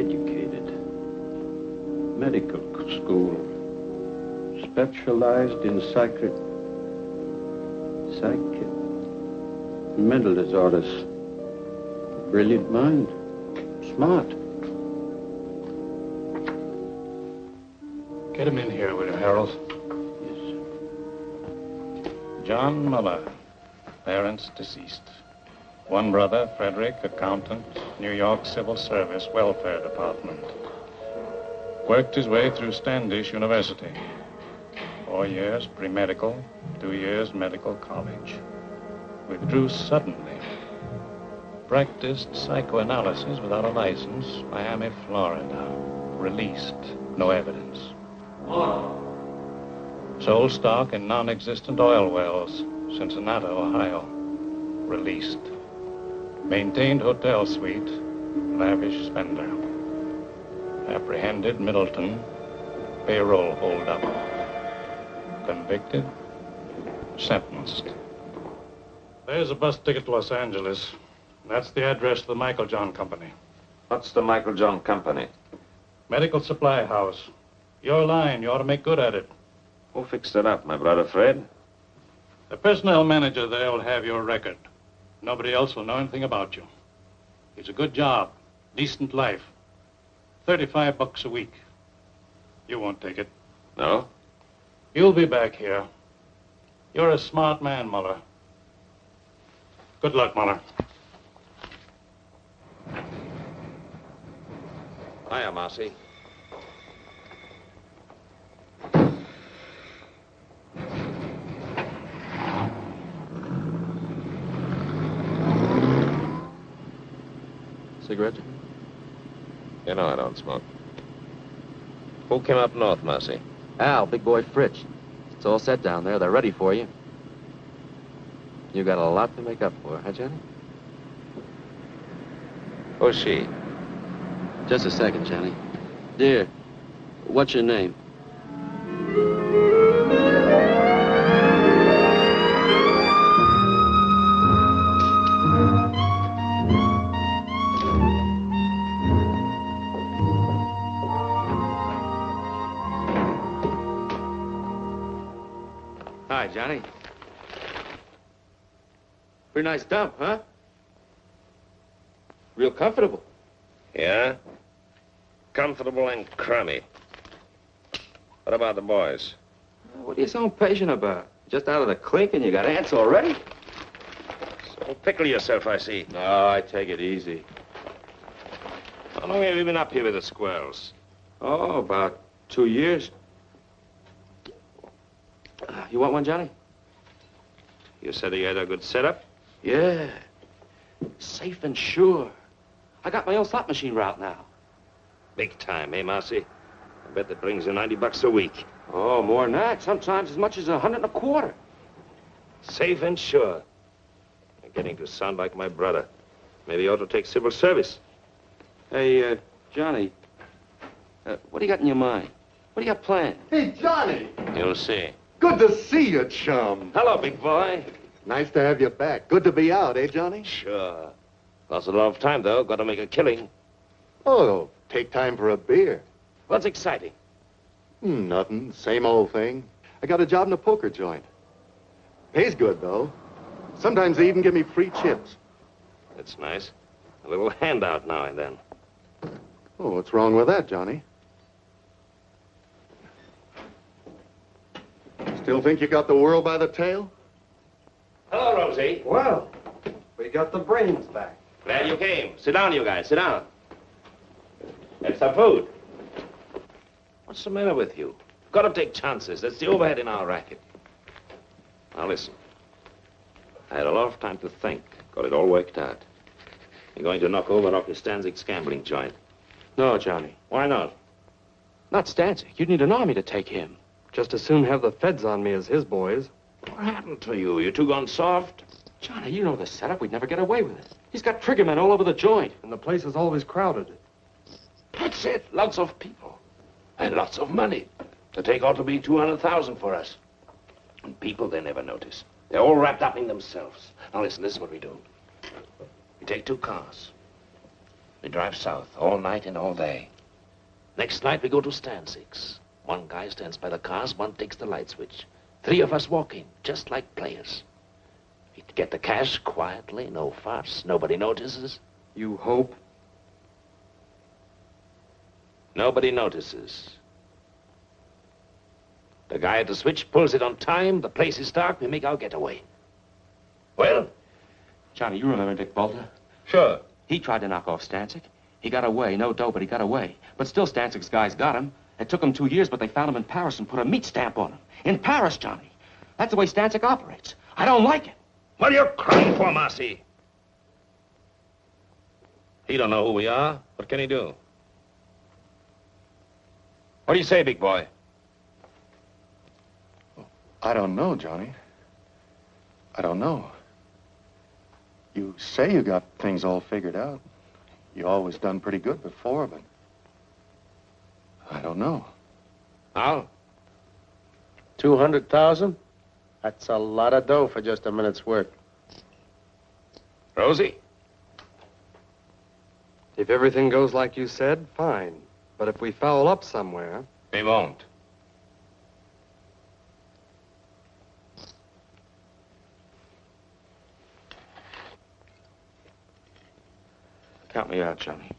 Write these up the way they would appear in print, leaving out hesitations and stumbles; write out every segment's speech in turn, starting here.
educated. Medical school. Specialized in mental disorders. Brilliant mind. Smart. Get him in here, will you, Harold? Yes. John Muller, parents deceased. One brother, Frederick, accountant, New York Civil Service Welfare Department. Worked his way through Standish University. 4 years pre-medical, 2 years medical college. Withdrew suddenly. Practiced psychoanalysis without a license, Miami, Florida. Released, no evidence. Sold stock in non-existent oil wells, Cincinnati, Ohio. Released. Maintained hotel suite, lavish spender. Apprehended, Middleton, payroll holdup. Convicted, sentenced. There's a bus ticket to Los Angeles. That's the address of the Michael John Company. What's the Michael John Company? Medical supply house. Your line, you ought to make good at it. Who fixed it up, my brother Fred? The personnel manager there will have your record. Nobody else will know anything about you. It's a good job, decent life. $35 a week. You won't take it. No? You'll be back here. You're a smart man, Muller. Good luck, Muller. Hiya, Marcy. Cigarette? You know I don't smoke. Who came up north, Marcy? Al, big boy Fritz. It's all set down there. They're ready for you. You got a lot to make up for, huh, Johnny? Who's she? Just a second, Johnny. Dear, what's your name? Hi, Johnny. Pretty nice dump, huh? Real comfortable. Yeah? Comfortable and crummy. What about the boys? What are you so impatient about? Just out of the clink and you got ants already? So pickle yourself, I see. No, I take it easy. How long have you been up here with the squirrels? Oh, about 2 years. You want one, Johnny? You said you had a good setup? Yeah. Safe and sure. I got my own slot machine route now. Big time, eh, Marcy? I bet that brings you $90 a week. Oh, more than that. Sometimes as much as 125. Safe and sure. You're getting to sound like my brother. Maybe you ought to take civil service. Hey, Johnny. What do you got in your mind? What do you got planned? Hey, Johnny. You'll see. Good to see you, chum. Hello, big boy. Nice to have you back. Good to be out, eh, Johnny? Sure. Lost a lot of time, though. Got to make a killing. Oh, take time for a beer. What's exciting? Nothing. Same old thing. I got a job in a poker joint. Pays good, though. Sometimes they even give me free chips. That's nice. A little handout now and then. Oh, what's wrong with that, Johnny? Still think you got the world by the tail? Hello, Rosie. Well, we got the brains back. Glad you came. Sit down, you guys. Sit down. Have some food. What's the matter with you? Got to take chances. That's the overhead in our racket. Now, listen. I had a lot of time to think. Got it all worked out. You're going to knock over Rocky Stanzig's gambling joint. No, Johnny. Why not? Not Stanzik. You'd need an army to take him. Just as soon have the feds on me as his boys. What happened to you? You two gone soft? Johnny, you know the setup. We'd never get away with it. He's got triggermen all over the joint. And the place is always crowded. That's it. Lots of people. And lots of money. The take ought to be 200,000 for us. And people, they never notice. They're all wrapped up in themselves. Now listen, this is what we do. We take 2 cars. We drive south all night and all day. Next night, we go to Stanzig's. One guy stands by the cars, one takes the light switch. 3 of us walk in, just like players. We get the cash quietly, no fuss. Nobody notices. You hope? Nobody notices. The guy at the switch pulls it on time. The place is dark. We make our getaway. Well? Johnny, you remember Dick Bolter? Sure. He tried to knock off Stanzik. He got away. No dough, but he got away. But still, Stanzik's guys got him. It took him 2 years, but they found him in Paris and put a meat stamp on him. In Paris, Johnny. That's the way Stanzik operates. I don't like it. What are you crying for, Marcy? He don't know who we are. What can he do? What do you say, big boy? I don't know, Johnny. I don't know. You say you got things all figured out. You always done pretty good before, but I don't know. How? 200,000? That's a lot of dough for just a minute's work. Rosie? If everything goes like you said, fine. But if we foul up somewhere... We won't. Count me out, Johnny.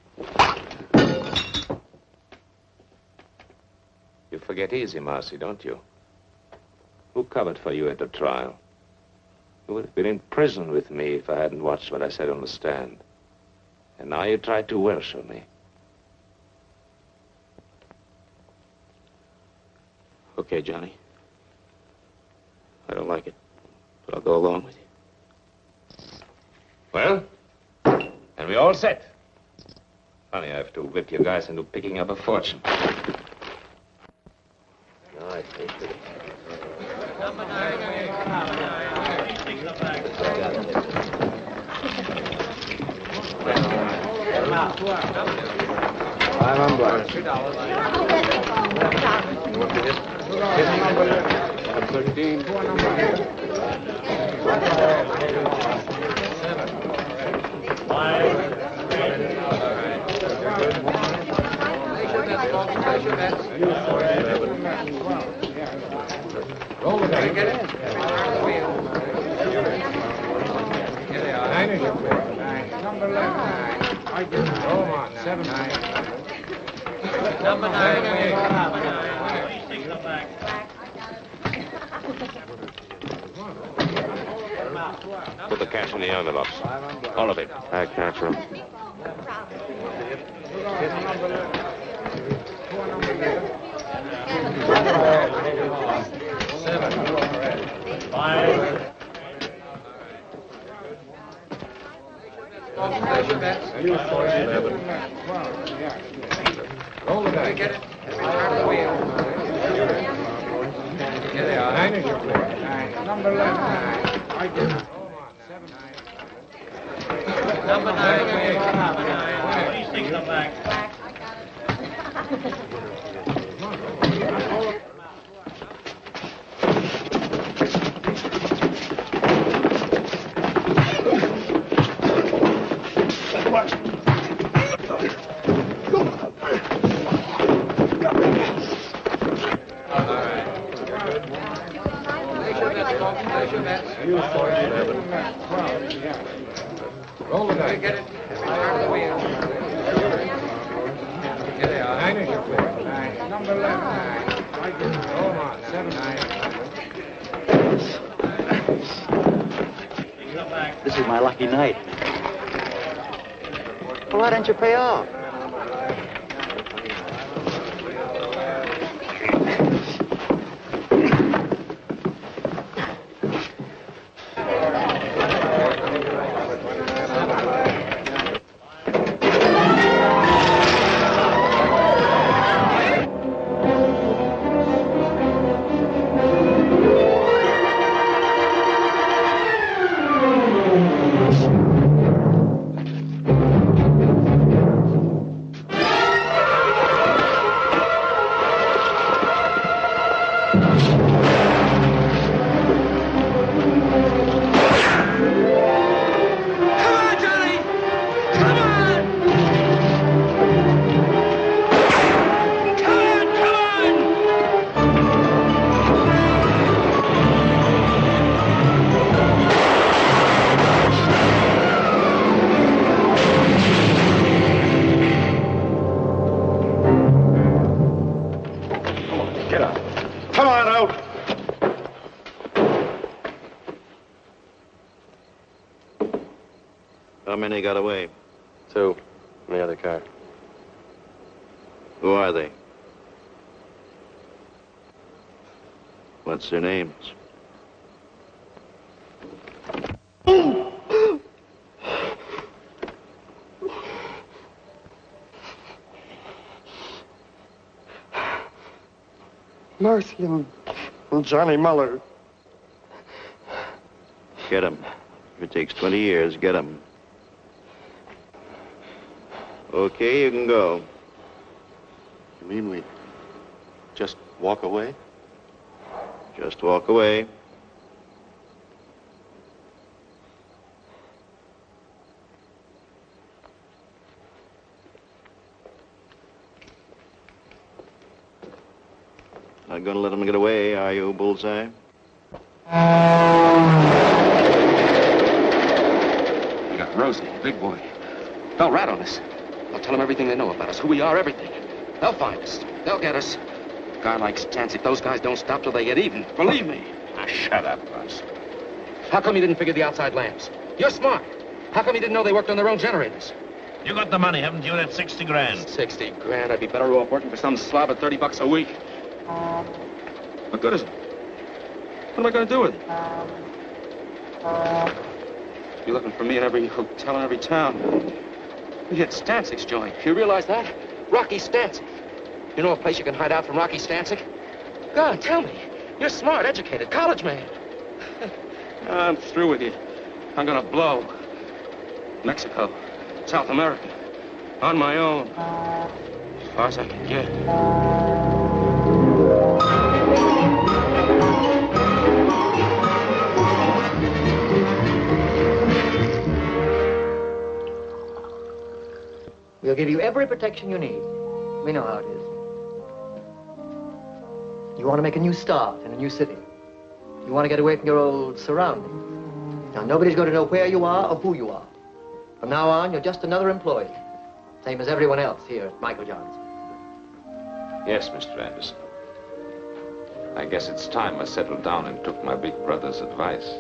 You forget easy, Marcy, don't you? Who covered for you at the trial? You would have been in prison with me if I hadn't watched what I said on the stand. And now you try to worship me. Okay, Johnny. I don't like it, but I'll go along with you. Well? And we all set. Funny, I have to whip you guys into picking up a fortune. $5 on black. Number 9. Put the cash in the envelopes. All of it. I catch him. Roll the dice. Get it. Turn the wheel. Here they are. 9 is your clear. 9. Number 11. 9. I did. Number 9. Number 9. 26 on back. Roll the dice. Get it. Turn the wheel. Here they are. 9 is your clear. 9. Number 11. 9. I did. Hold on. 7. 9. This is my lucky night. Well, why don't you pay off? many got away? 2 in the other car. Who are they? What's their names? Marcy and Johnny Muller. Get them. If it takes 20 years, get them. Okay, you can go. You mean we just walk away? Just walk away. Not gonna let them get away, are you, Bullseye? You got Rosie, big boy. They'll rat on us. They'll tell them everything they know about us, who we are, everything. They'll find us. They'll get us. A guy like Stancic, those guys don't stop till they get even. Believe me. Now, shut up, Franz. How come you didn't figure the outside lamps? You're smart. How come you didn't know they worked on their own generators? You got the money, haven't you? That 60 grand. 60 grand? I'd be better off working for some slob at $30 a week. What good is it? What am I going to do with it? You're looking for me in every hotel in every town. We hit Stancic's joint. You realize that? Rocky Stancic. You know a place you can hide out from Rocky Stancic? Go on, tell me. You're smart, educated, college man. I'm through with you. I'm going to blow. Mexico, South America, on my own. As far as I can get. We'll give you every protection you need. We know how it is. You want to make a new start in a new city. You want to get away from your old surroundings. Now, nobody's going to know where you are or who you are. From now on, you're just another employee. Same as everyone else here at Michael Johnson. Yes, Mr. Anderson. I guess it's time I settled down and took my big brother's advice.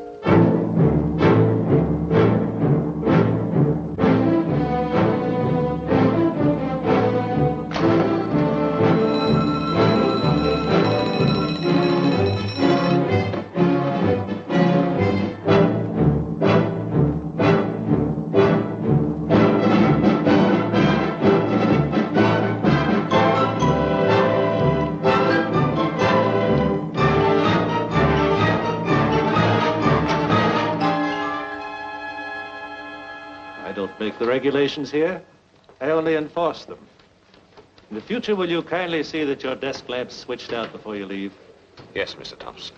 Regulations here. I only enforce them. In the future, will you kindly see that your desk lamp's switched out before you leave? Yes, Mr. Thompson.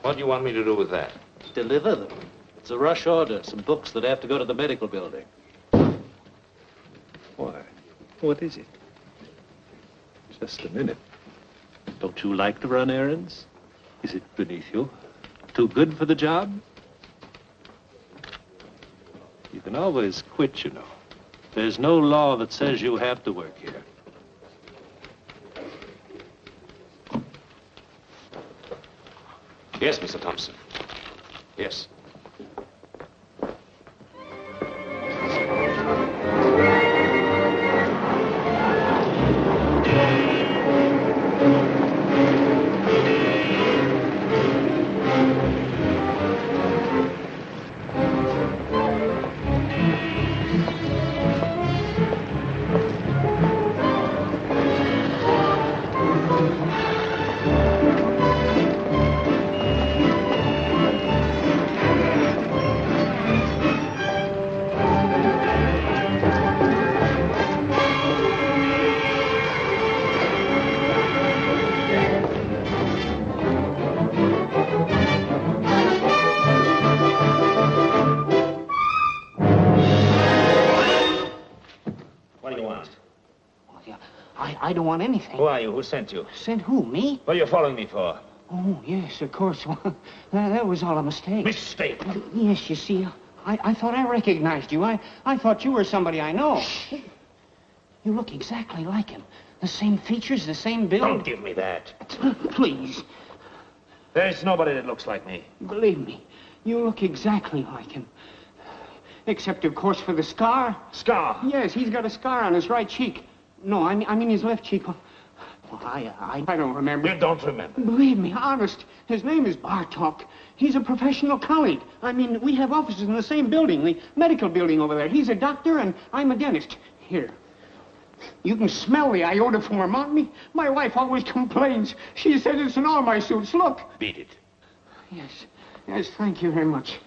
What do you want me to do with that? Deliver them. It's a rush order. Some books that have to go to the medical building. Why? What is it? Just a minute. Don't you like to run errands? Is it beneath you? Too good for the job? You can always quit, you know. There's no law that says you have to work here. Yes, Mr. Thompson. Yes. I don't want anything. Who are you? Who sent you? Sent who, me? What are you following me for? Oh, yes, of course. Well, that was all a mistake. Mistake? Yes, you see, I thought I recognized you. I thought you were somebody I know. You look exactly like him. The same features, the same build. Don't give me that. Please. There's nobody that looks like me. Believe me, You look exactly like him. Except, of course, for the scar. Scar? Yes, he's got a scar on his right cheek. No, I mean his left cheek. Well, I don't remember. You don't remember? Believe me, honest. His name is Bartok. He's a professional colleague. I mean, we have offices in the same building, the medical building over there. He's a doctor, and I'm a dentist. Here. You can smell the iodoform on me. My wife always complains. She says it's in all my suits. Look. Beat it. Yes, thank you very much.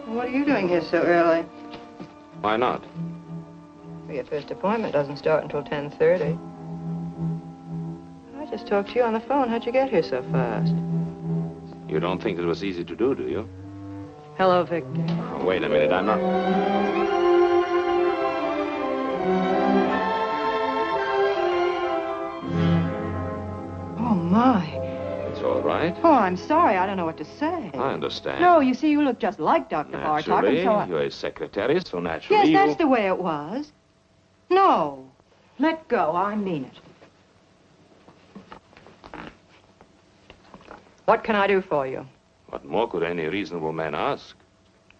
What are you doing here so early? Why not? Well, your first appointment doesn't start until 10:30. I just talked to you on the phone. How'd you get here so fast? You don't think it was easy to do you? Hello, Victor. Oh, wait a minute, I'm not... Oh, my. It's all right. Oh, I'm sorry. I don't know what to say. I understand. No, you see, you look just like Dr. Bartok, Naturally, and so you're his secretary, so naturally Yes, that's the way it was. No. Let go. I mean it. What can I do for you? What more could any reasonable man ask?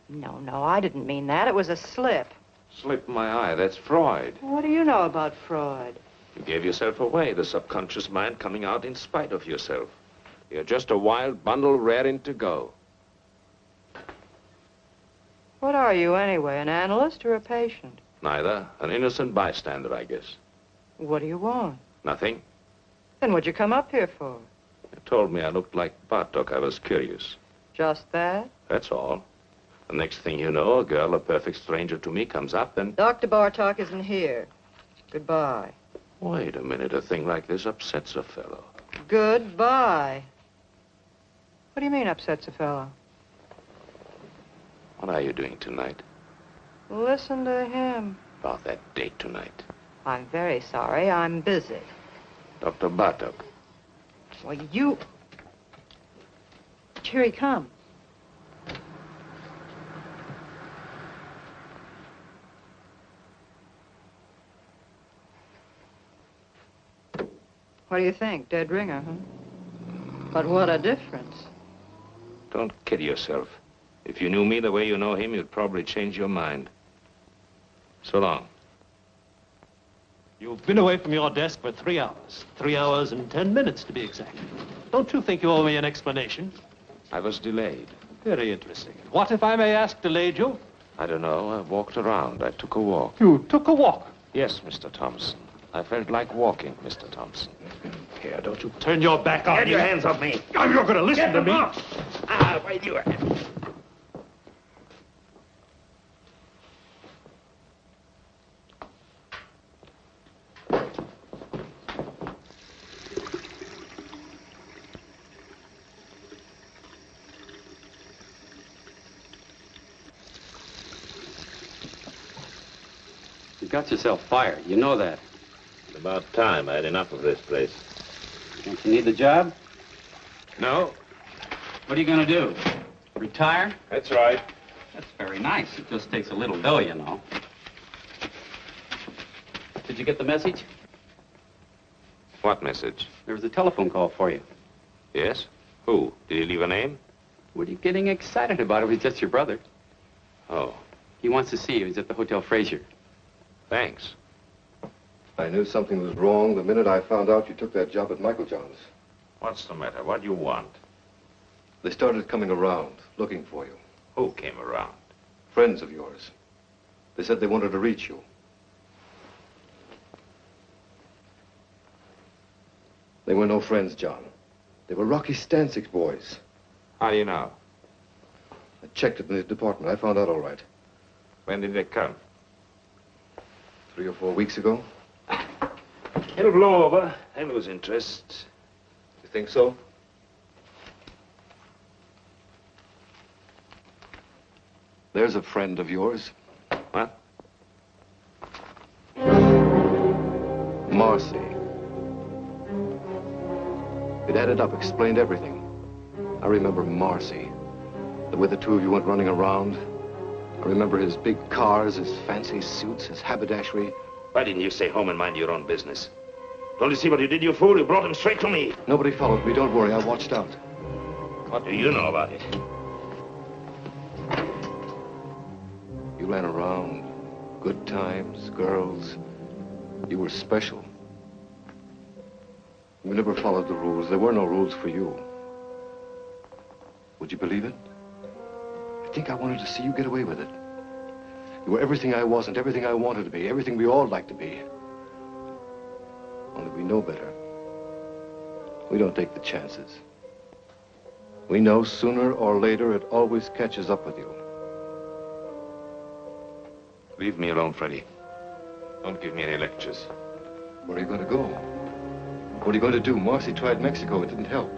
No, I didn't mean that. It was a slip. Slip my eye, that's Freud. What do you know about Freud? You gave yourself away, the subconscious mind coming out in spite of yourself. You're just a wild bundle raring to go. What are you, anyway, an analyst or a patient? Neither. An innocent bystander, I guess. What do you want? Nothing. Then what'd you come up here for? You told me I looked like Bartok. I was curious. Just that? That's all. The next thing you know, a girl, a perfect stranger to me, comes up and... Dr. Bartok isn't here. Goodbye. Wait a minute. A thing like this upsets a fellow. Goodbye. What do you mean upsets a fellow? What are you doing tonight? Listen to him. About that date tonight. I'm very sorry. I'm busy. Dr. Bartok. Well, you... Here he comes. What do you think? Dead ringer, huh? But what a difference. Don't kid yourself. If you knew me the way you know him, you'd probably change your mind. So long. You've been away from your desk for 3 hours. 3 hours and 10 minutes, to be exact. Don't you think you owe me an explanation? I was delayed. Very interesting. What, if I may ask, delayed you? I don't know. I walked around. I took a walk. You took a walk? Yes, Mr. Thompson. I felt like walking, Mr. Thompson. Here, don't you turn your back on me. Get your hands off me. Oh, you're going to listen to me. Wait, you are. You got yourself fired. You know that. It's about time. I had enough of this place. Don't you need the job? No. What are you going to do? Retire? That's right. That's very nice. It just takes a little dough, you know. Did you get the message? What message? There was a telephone call for you. Yes? Who? Did he leave a name? What are you getting excited about? It was just your brother. Oh. He wants to see you. He's at the Hotel Fraser. Thanks. I knew something was wrong the minute I found out you took that job at Michael John's. What's the matter? What do you want? They started coming around, looking for you. Who came around? Friends of yours. They said they wanted to reach you. They were no friends, John. They were Rocky Stanczyk's boys. How do you know? I checked it in his department. I found out all right. When did they come? 3 or 4 weeks ago. It'll blow over. They'll lose interest. You think so? There's a friend of yours. What? Marcy. It added up, explained everything. I remember Marcy. The way the two of you went running around. I remember his big cars, his fancy suits, his haberdashery. Why didn't you stay home and mind your own business? Don't you see what you did, you fool? You brought him straight to me. Nobody followed me. Don't worry. I watched out. What do you know about it? You ran around. Good times, girls. You were special. You never followed the rules. There were no rules for you. Would you believe it? I think I wanted to see you get away with it. You were everything I wasn't, everything I wanted to be, everything we all like to be. Only we know better. We don't take the chances. We know sooner or later it always catches up with you. Leave me alone, Freddie. Don't give me any lectures. Where are you going to go? What are you going to do? Marcy tried Mexico. It didn't help.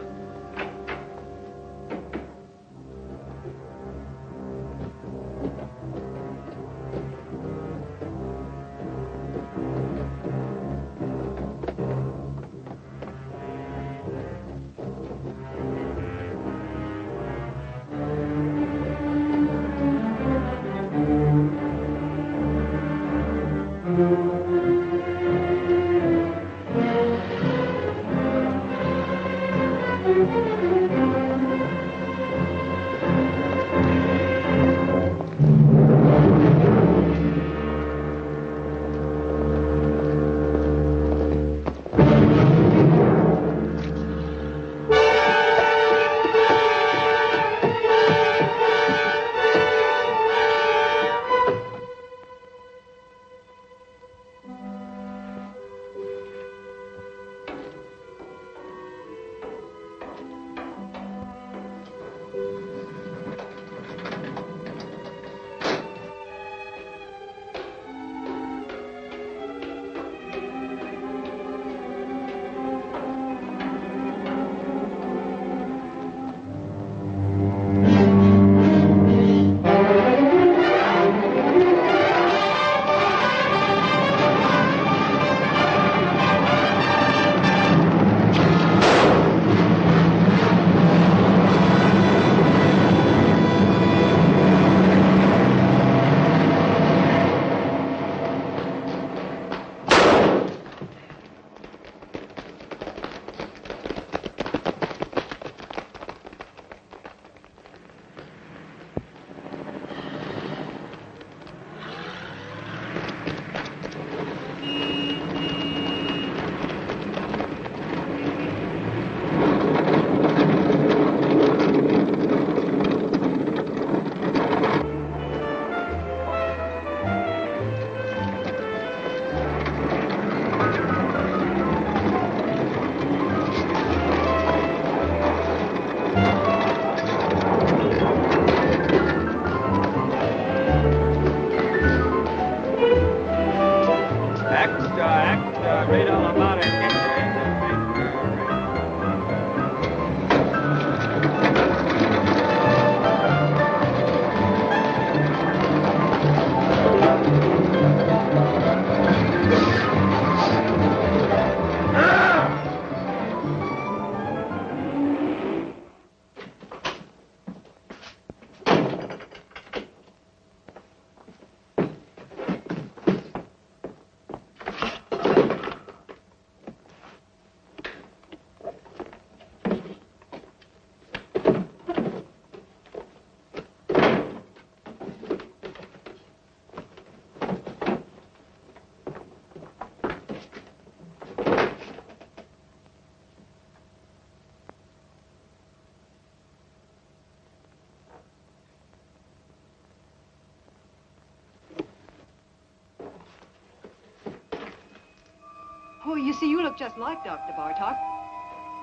Oh, you see, you look just like Dr. Bartok.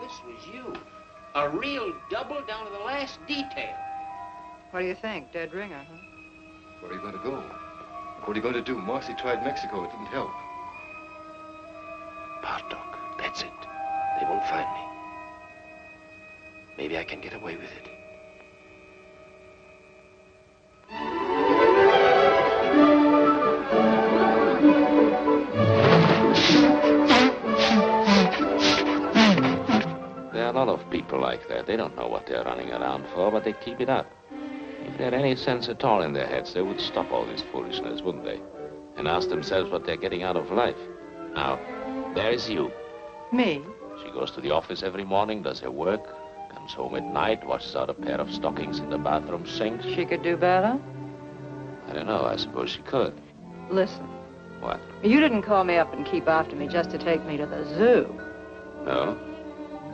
This was you. A real double down to the last detail. What do you think? Dead ringer, huh? Where are you going to go? What are you going to do? Marcy tried Mexico. It didn't help. Bartok. They won't find me. Maybe I can get away with it. There are a lot of people like that. They don't know what they're running around for, but they keep it up. If they had any sense at all in their heads, they would stop all this foolishness, wouldn't they? And ask themselves what they're getting out of life. Now, there's you. Me? She goes to the office every morning, does her work, comes home at night, washes out a pair of stockings in the bathroom sink. She could do better? I don't know. I suppose she could. Listen. What? You didn't call me up and keep after me just to take me to the zoo. No?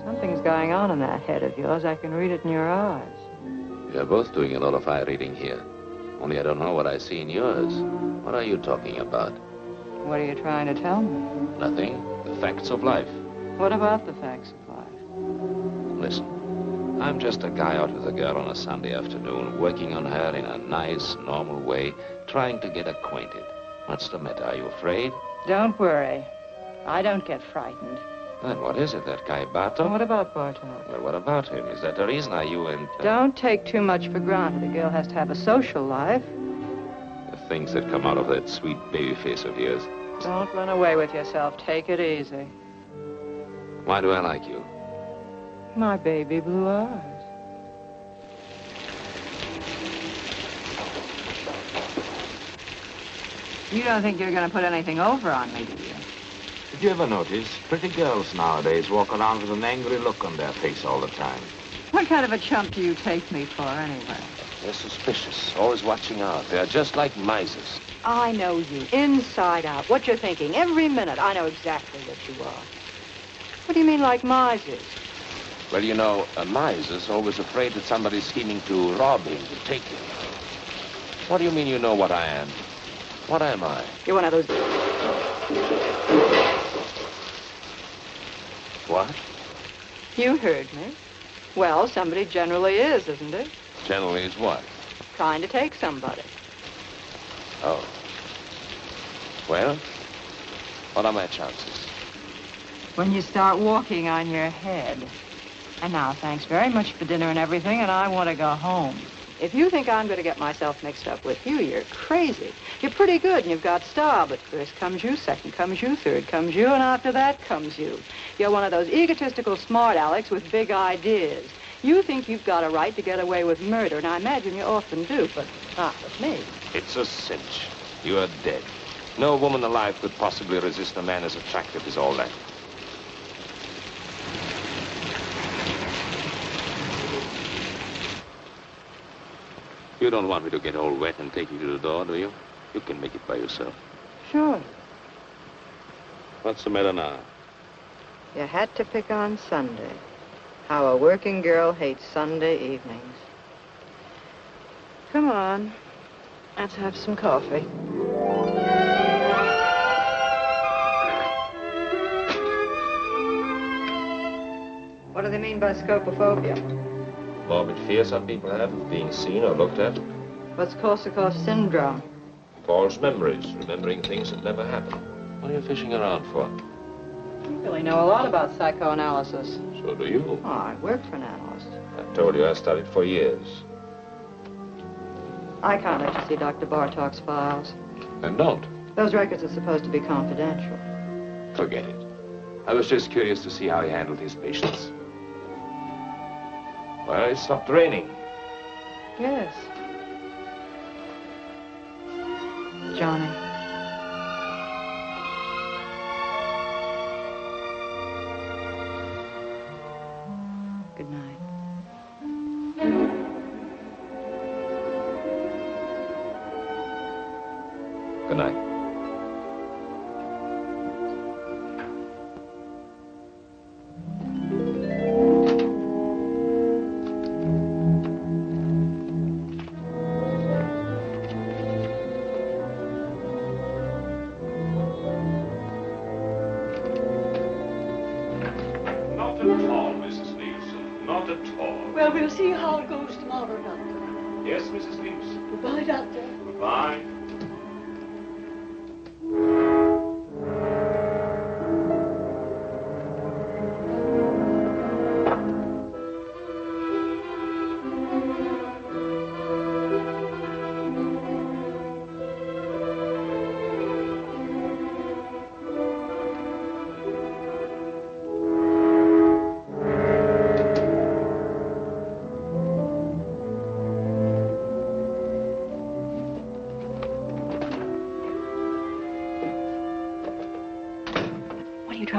Something's going on in that head of yours. I can read it in your eyes. We're both doing a lot of eye reading here. Only I don't know what I see in yours. What are you talking about? What are you trying to tell me? Nothing. The facts of life. What about the facts of life? Listen, I'm just a guy out with a girl on a Sunday afternoon, working on her in a nice, normal way, trying to get acquainted. What's the matter? Are you afraid? Don't worry. I don't get frightened. Then what is it, that guy Bartok? What about Bartok? Well, what about him? Is that the reason? Are you and... Don't take too much for granted. A girl has to have a social life. The things that come out of that sweet baby face of yours. Don't run away with yourself. Take it easy. Why do I like you? My baby blue eyes. You don't think you're going to put anything over on me, do you? Did you ever notice pretty girls nowadays walk around with an angry look on their face all the time? What kind of a chump do you take me for, anyway? They're suspicious, always watching out. They're just like misers. I know you, inside out. What you're thinking, every minute. I know exactly what you are. What do you mean, like misers? Well, you know, a miser's always afraid that somebody's scheming to rob him, to take him. What do you mean you know what I am? What am I? You're one of those... What? You heard me. Well, somebody generally is, isn't it? Generally is what? Trying to take somebody. Oh. Well, what are my chances? When you start walking on your head. And now, thanks very much for dinner and everything, and I want to go home. If you think I'm going to get myself mixed up with you, you're crazy. You're pretty good, and you've got style, but first comes you, second comes you, third comes you, and after that comes you. You're one of those egotistical smart alecks with big ideas. You think you've got a right to get away with murder, and I imagine you often do, but not with me. It's a cinch. You're dead. No woman alive could possibly resist a man as attractive as all that. You don't want me to get all wet and take you to the door, do you? You can make it by yourself. Sure. What's the matter now? You had to pick on Sunday. How a working girl hates Sunday evenings. Come on. Let's have some coffee. What do they mean by scopophobia? Morbid fear some people have of being seen or looked at. What's Korsakoff syndrome? False memories, remembering things that never happened. What are you fishing around for? You really know a lot about psychoanalysis. So do you. Oh, I work for an analyst. I told you I studied for years. I can't let you see Dr. Bartok's files. Then don't. Those records are supposed to be confidential. Forget it. I was just curious to see how he handled his patients. Well, it stopped raining. Yes. Johnny. Good night. Good night. Well, we'll see how it goes tomorrow, Doctor. Yes, Mrs. Leaps. Goodbye, Doctor. Goodbye.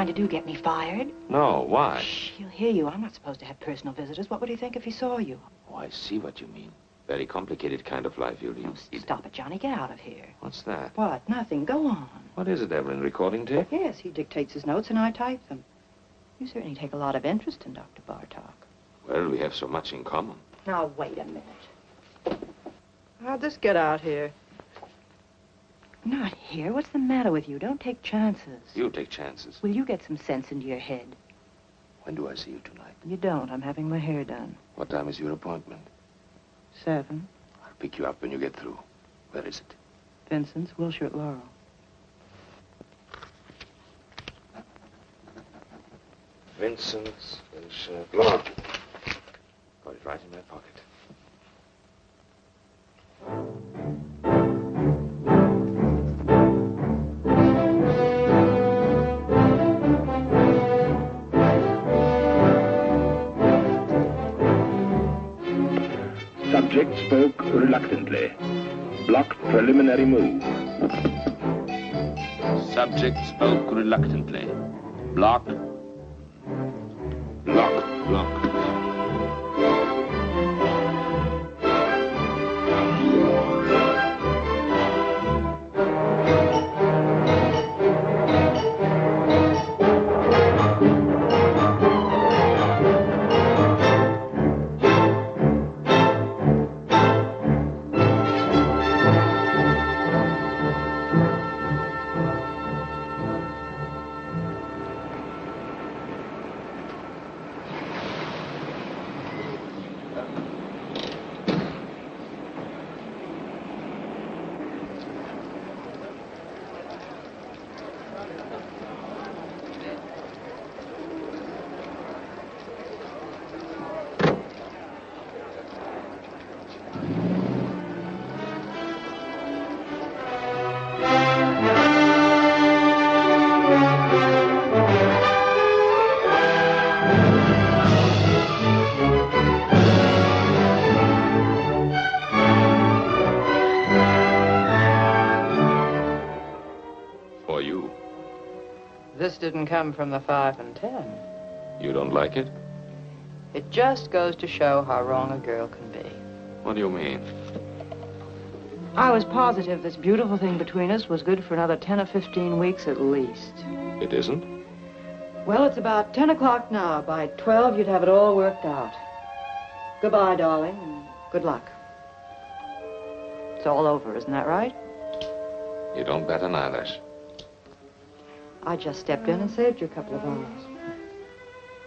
trying to do, get me fired? No, why? Shh, he'll hear you. I'm not supposed to have personal visitors. What would he think if he saw you? Oh, I see what you mean. Very complicated kind of life you lead. No, stop it, Johnny. Get out of here. What's that? What? Nothing. Go on. What is it, Evelyn? Recording tape? Yes, he dictates his notes and I type them. You certainly take a lot of interest in Dr. Bartok. Well, we have so much in common. Now, wait a minute. How'd this get out here? Not here. What's the matter with you? Don't take chances. You take chances. Will you get some sense into your head? When do I see you tonight? You don't. I'm having my hair done. What time is your appointment? 7. I'll pick you up when you get through. Where is it? Vincent's, Wilshire at Laurel. Vincent's, Wilshire, Laurel. Got it right in my pocket. Subject spoke reluctantly. Blocked preliminary move. Subject spoke reluctantly. Block. Block. Block. This didn't come from the 5 and 10. You don't like it? It just goes to show how wrong a girl can be. What do you mean? I was positive this beautiful thing between us was good for another 10 or 15 weeks at least. It isn't? Well, it's about 10 o'clock now. By 12, you'd have it all worked out. Goodbye, darling, and good luck. It's all over, isn't that right? You don't bat an eyelash. I just stepped in and saved you a couple of hours.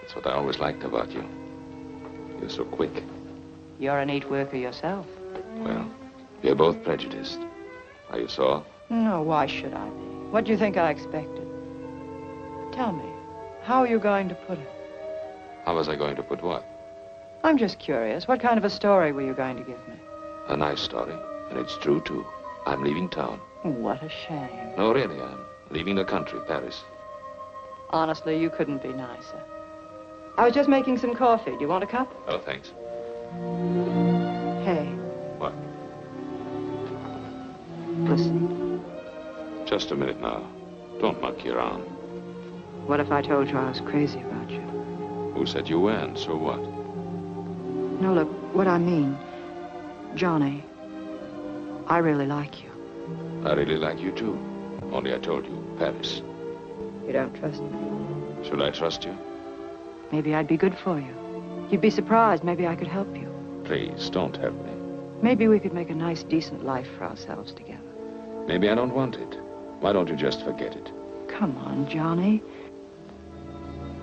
That's what I always liked about you. You're so quick. You're a neat worker yourself. Well, we're both prejudiced. Are you sore? No, why should I be? What do you think I expected? Tell me, how are you going to put it? How was I going to put what? I'm just curious. What kind of a story were you going to give me? A nice story, and it's true, too. I'm leaving town. What a shame. No, really, I'm leaving the country, Paris. Honestly, you couldn't be nicer. I was just making some coffee. Do you want a cup? Oh, thanks. Hey. What? Listen. Just a minute now. Don't monkey around. What if I told you I was crazy about you? Who said you weren't? So what? No, look, what I mean, Johnny, I really like you. I really like you, too. Only I told you, Paris. You don't trust me? Should I trust you? Maybe I'd be good for you. You'd be surprised. Maybe I could help you. Please, don't help me. Maybe we could make a nice, decent life for ourselves together. Maybe I don't want it. Why don't you just forget it? Come on, Johnny.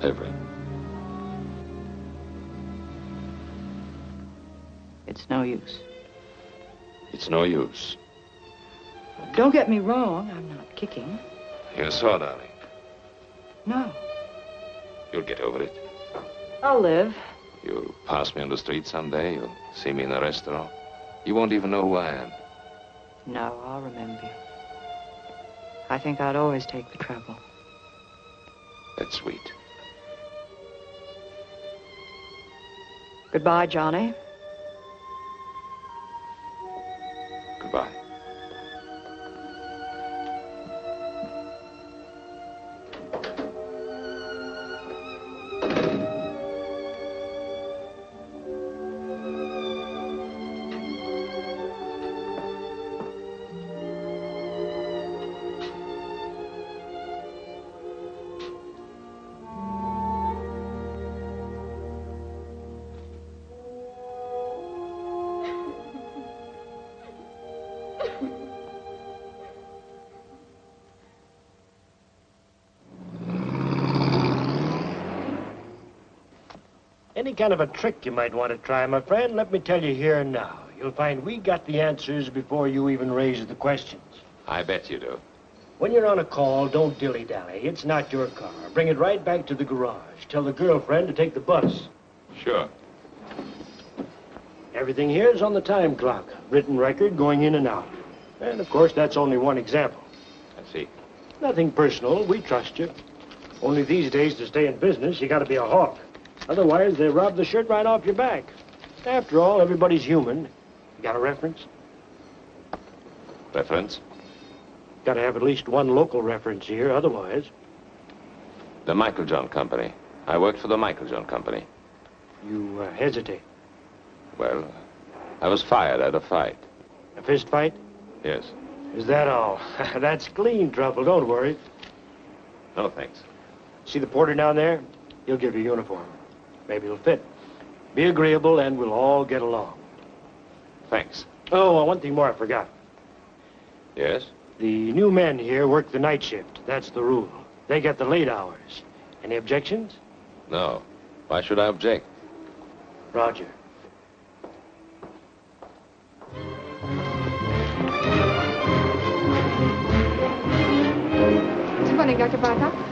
Evelyn. It's no use. It's no use. Don't get me wrong. I'm not kicking. You're sore, darling. No. You'll get over it. I'll live. You'll pass me on the street someday. You'll see me in a restaurant. You won't even know who I am. No, I'll remember you. I think I'd always take the trouble. That's sweet. Goodbye, Johnny. Goodbye. Any kind of a trick you might want to try, my friend, let me tell you here and now. You'll find we got the answers before you even raise the questions. I bet you do. When you're on a call, don't dilly-dally. It's not your car. Bring it right back to the garage. Tell the girlfriend to take the bus. Sure. Everything here is on the time clock. Written record going in and out. And, of course, that's only one example. I see. Nothing personal. We trust you. Only these days, to stay in business, you got to be a hawk. Otherwise, they rob the shirt right off your back. After all, everybody's human. You got a reference? Reference? Got to have at least one local reference here, otherwise. The Michael John Company. I worked for the Michael John Company. You hesitate. Well, I was fired at a fight. A fist fight? Yes. Is that all? That's clean trouble, don't worry. No, thanks. See the porter down there? He'll give you a uniform. Maybe it'll fit. Be agreeable and we'll all get along. Thanks. Oh, one thing more I forgot. Yes? The new men here work the night shift. That's the rule. They get the late hours. Any objections? No. Why should I object? Roger. Good morning, Dr. Bartok.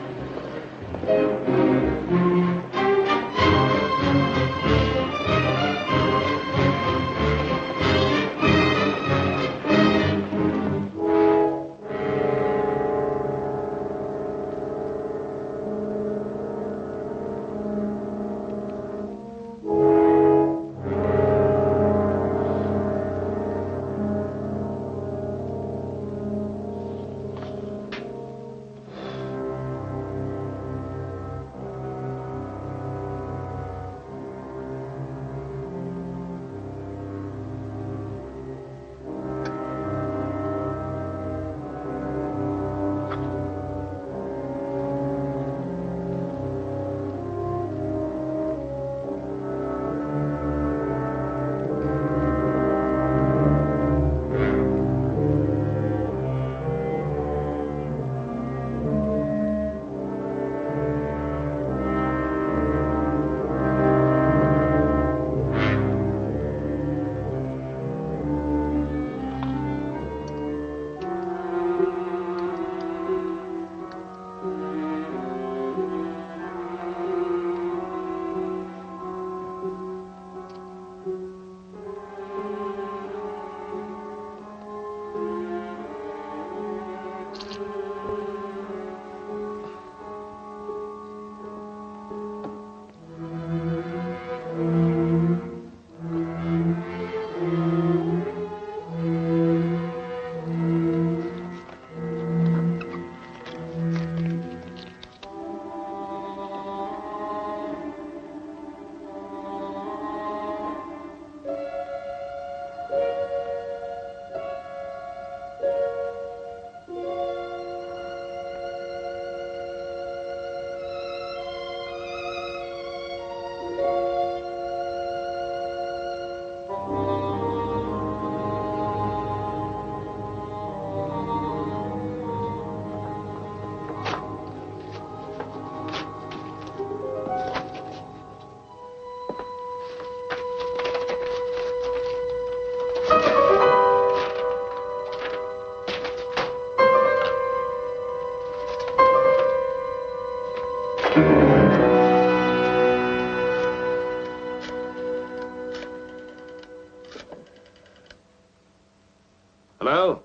Hello?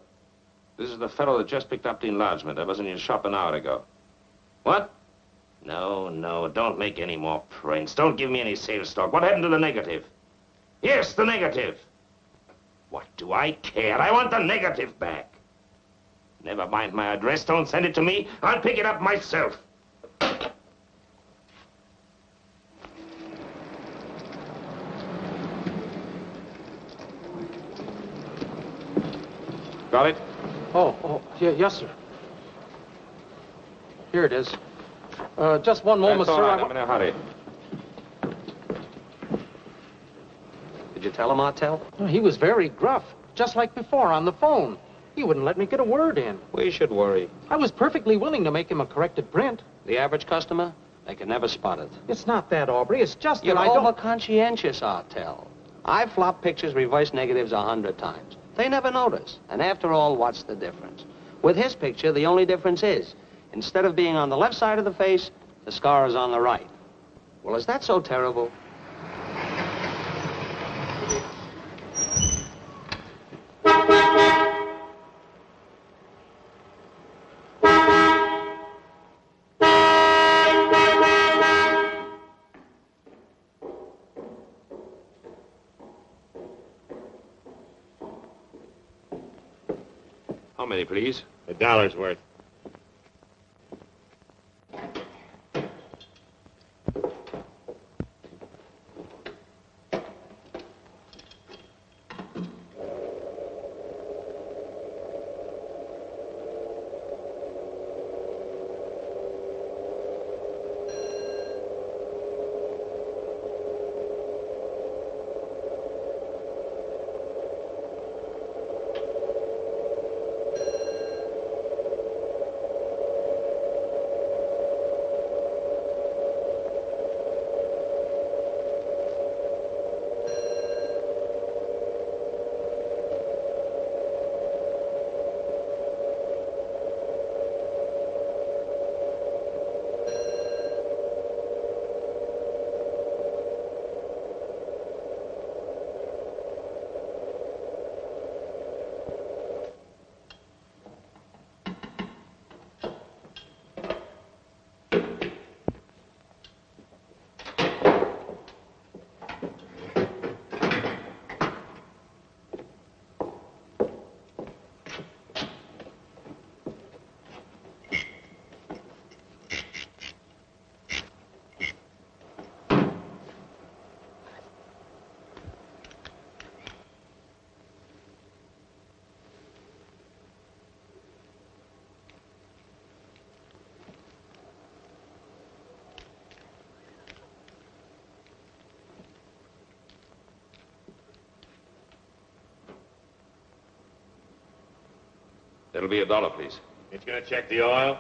This is the fellow that just picked up the enlargement. I was in your shop an hour ago. What? No, don't make any more pranks. Don't give me any sales talk. What happened to the negative? Yes, the negative. What do I care? I want the negative back. Never mind my address. Don't send it to me. I'll pick it up myself. Got it? Yeah, yes, sir. Here it is. Just one moment, That's all sir. right. I'm in a hurry. Did you tell him, Artell? He was very gruff, just like before on the phone. He wouldn't let me get a word in. We should worry. I was perfectly willing to make him a corrected print. The average customer? They can never spot it. It's not that, Aubrey. It's just You're that I don't... over-conscientious, Artell. I've flopped pictures, reverse negatives 100 times. They never notice. And after all, what's the difference? With his picture, the only difference is, instead of being on the left side of the face, the scar is on the right. Well, is that so terrible? How many, please? $1's worth. That'll be $1, please. It's gonna check the oil?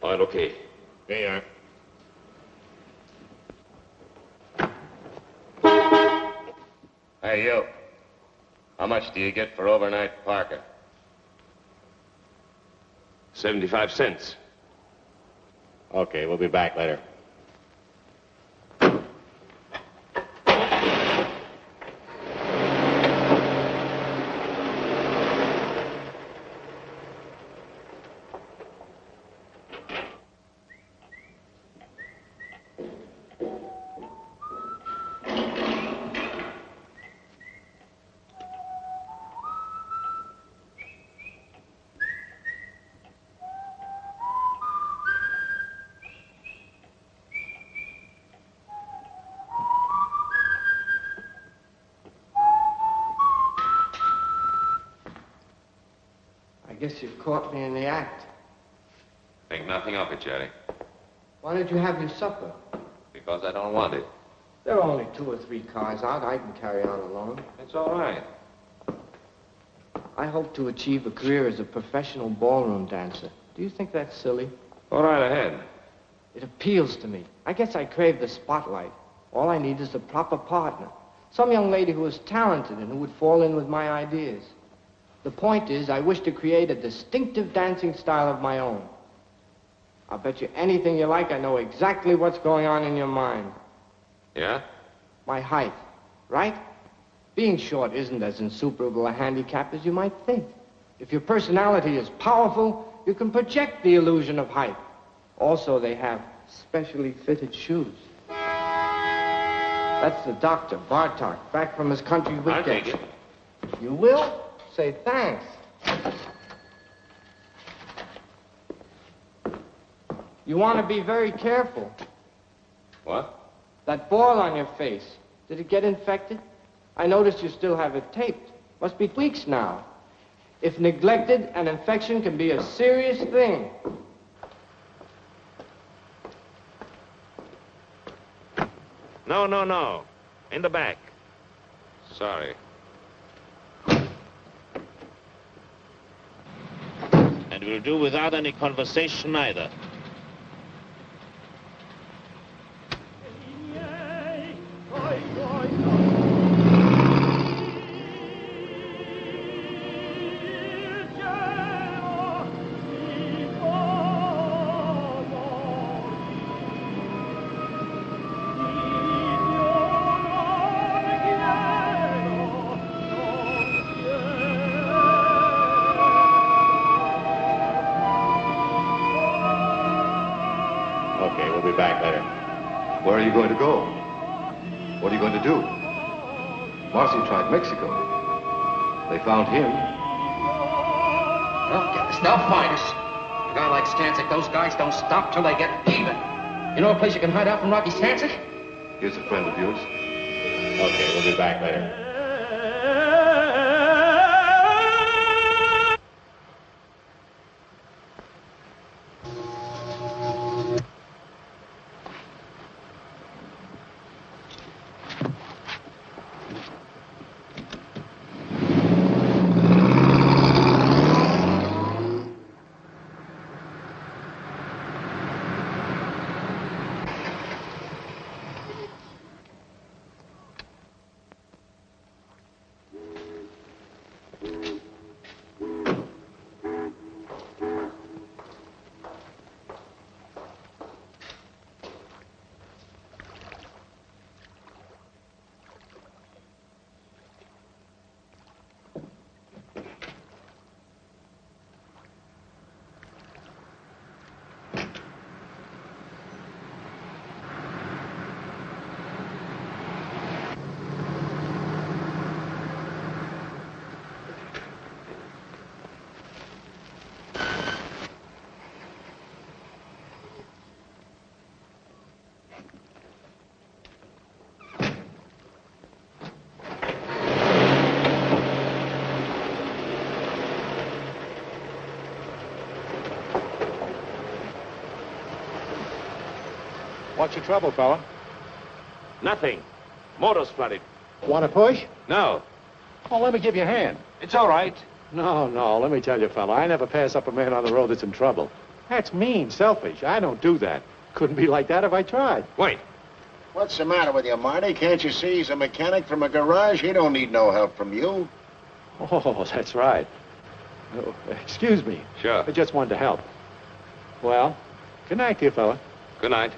Oil okay. There you are. Hey, you. How much do you get for overnight parking? 75 cents. Okay, we'll be back later. I guess you've caught me in the act. Think nothing of it, Jerry. Why don't you have your supper? Because I don't want it. There are only 2 or 3 cars out. I can carry on alone. It's all right. I hope to achieve a career as a professional ballroom dancer. Do you think that's silly? Go right ahead. It appeals to me. I guess I crave the spotlight. All I need is a proper partner. Some young lady who is talented and who would fall in with my ideas. The point is, I wish to create a distinctive dancing style of my own. I'll bet you anything you like I know exactly what's going on in your mind. Yeah? My height, right? Being short isn't as insuperable a handicap as you might think. If your personality is powerful, you can project the illusion of height. Also, they have specially fitted shoes. That's the doctor, Bartok, back from his country with I'll take it. You will? Say thanks. You want to be very careful. What? That boil on your face, did it get infected? I noticed you still have it taped. Must be weeks now. If neglected, an infection can be a serious thing. No, no, no. In the back. Sorry. And we'll do without any conversation either. Where are you going to go? What are you going to do? Marcy tried Mexico. They found him. They'll find us. A guy like Stancic, those guys don't stop till they get even. You know a place you can hide out from Rocky Stancic? Here's a friend of yours. Okay, we'll be back later. What's your trouble, fella? Nothing. Motor's flooded. Want to push? No. Oh, let me give you a hand. It's all right. No, let me tell you, fella, I never pass up a man on the road that's in trouble. That's mean, selfish. I don't do that. Couldn't be like that if I tried. Wait. What's the matter with you, Marty? Can't you see he's a mechanic from a garage? He don't need no help from you. Oh, that's right. Oh, excuse me. Sure. I just wanted to help. Well, good night to you, fella. Good night.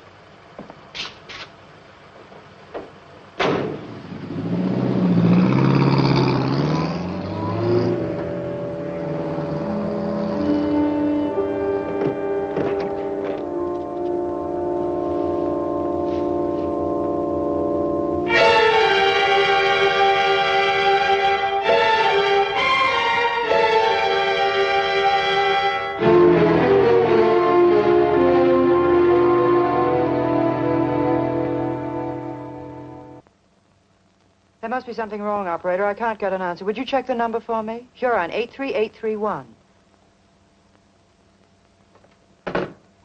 There must be something wrong, operator. I can't get an answer. Would you check the number for me? Huron 83831.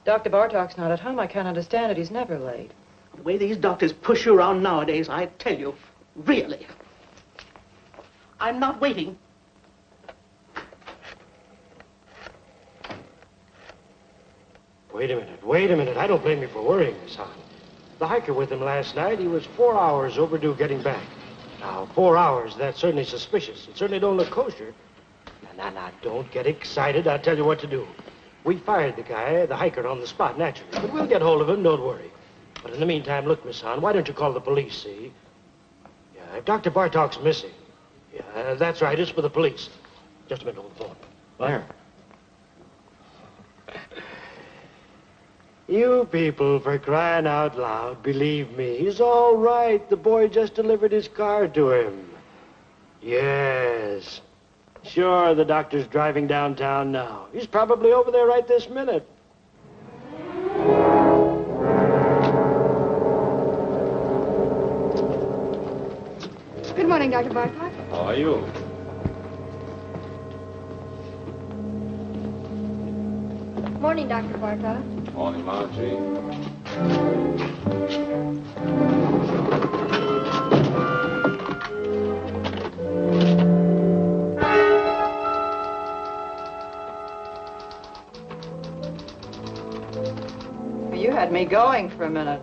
Dr. Bartok's not at home. I can't understand it. He's never late. The way these doctors push you around nowadays, I tell you, really. I'm not waiting. Wait a minute. I don't blame you for worrying, Miss Hahn. The hiker with him last night, he was 4 hours overdue getting back. Now, 4 hours, that's certainly suspicious. It certainly don't look kosher. Now, don't get excited. I'll tell you what to do. We fired the guy, the hiker, on the spot, naturally. But we'll get hold of him, don't worry. But in the meantime, look, Miss Hahn, why don't you call the police, see? Yeah, if Dr. Bartok's missing, Yeah, that's right. It's for the police. Just a minute, hold the phone. Where? You people, for crying out loud, believe me. He's all right. The boy just delivered his car to him. Yes. Sure, the doctor's driving downtown now. He's probably over there right this minute. Good morning, Dr. Bartok. How are you? Morning, Dr. Bartok. Morning, Marcy. You had me going for a minute.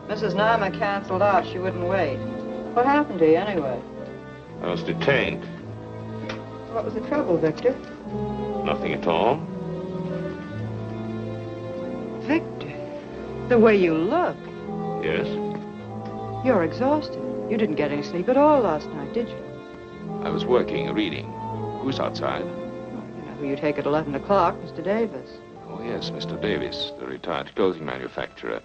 Mrs. Nama canceled out. She wouldn't wait. What happened to you, anyway? I was detained. What was the trouble, Victor? Nothing at all. Victor, the way you look. Yes? You're exhausted. You didn't get any sleep at all last night, did you? I was working, reading. Who's outside? You know who you take at 11 o'clock, Mr. Davis. Oh, yes, Mr. Davis, the retired clothing manufacturer.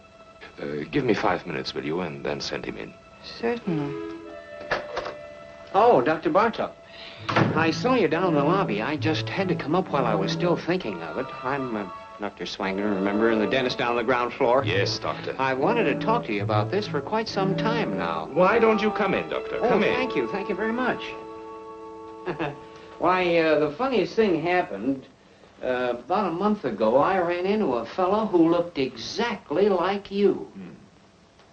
Give me 5 minutes, will you, and then send him in. Certainly. Oh, Dr. Bartok. I saw you down in the lobby. I just had to come up while I was still thinking of it. I'm Dr. Swangron, remember, and the dentist down on the ground floor? Yes, Doctor. I wanted to talk to you about this for quite some time now. Why don't you come in, Doctor? Come in. Thank you. Thank you very much. Why, the funniest thing happened. About a month ago, I ran into a fellow who looked exactly like you.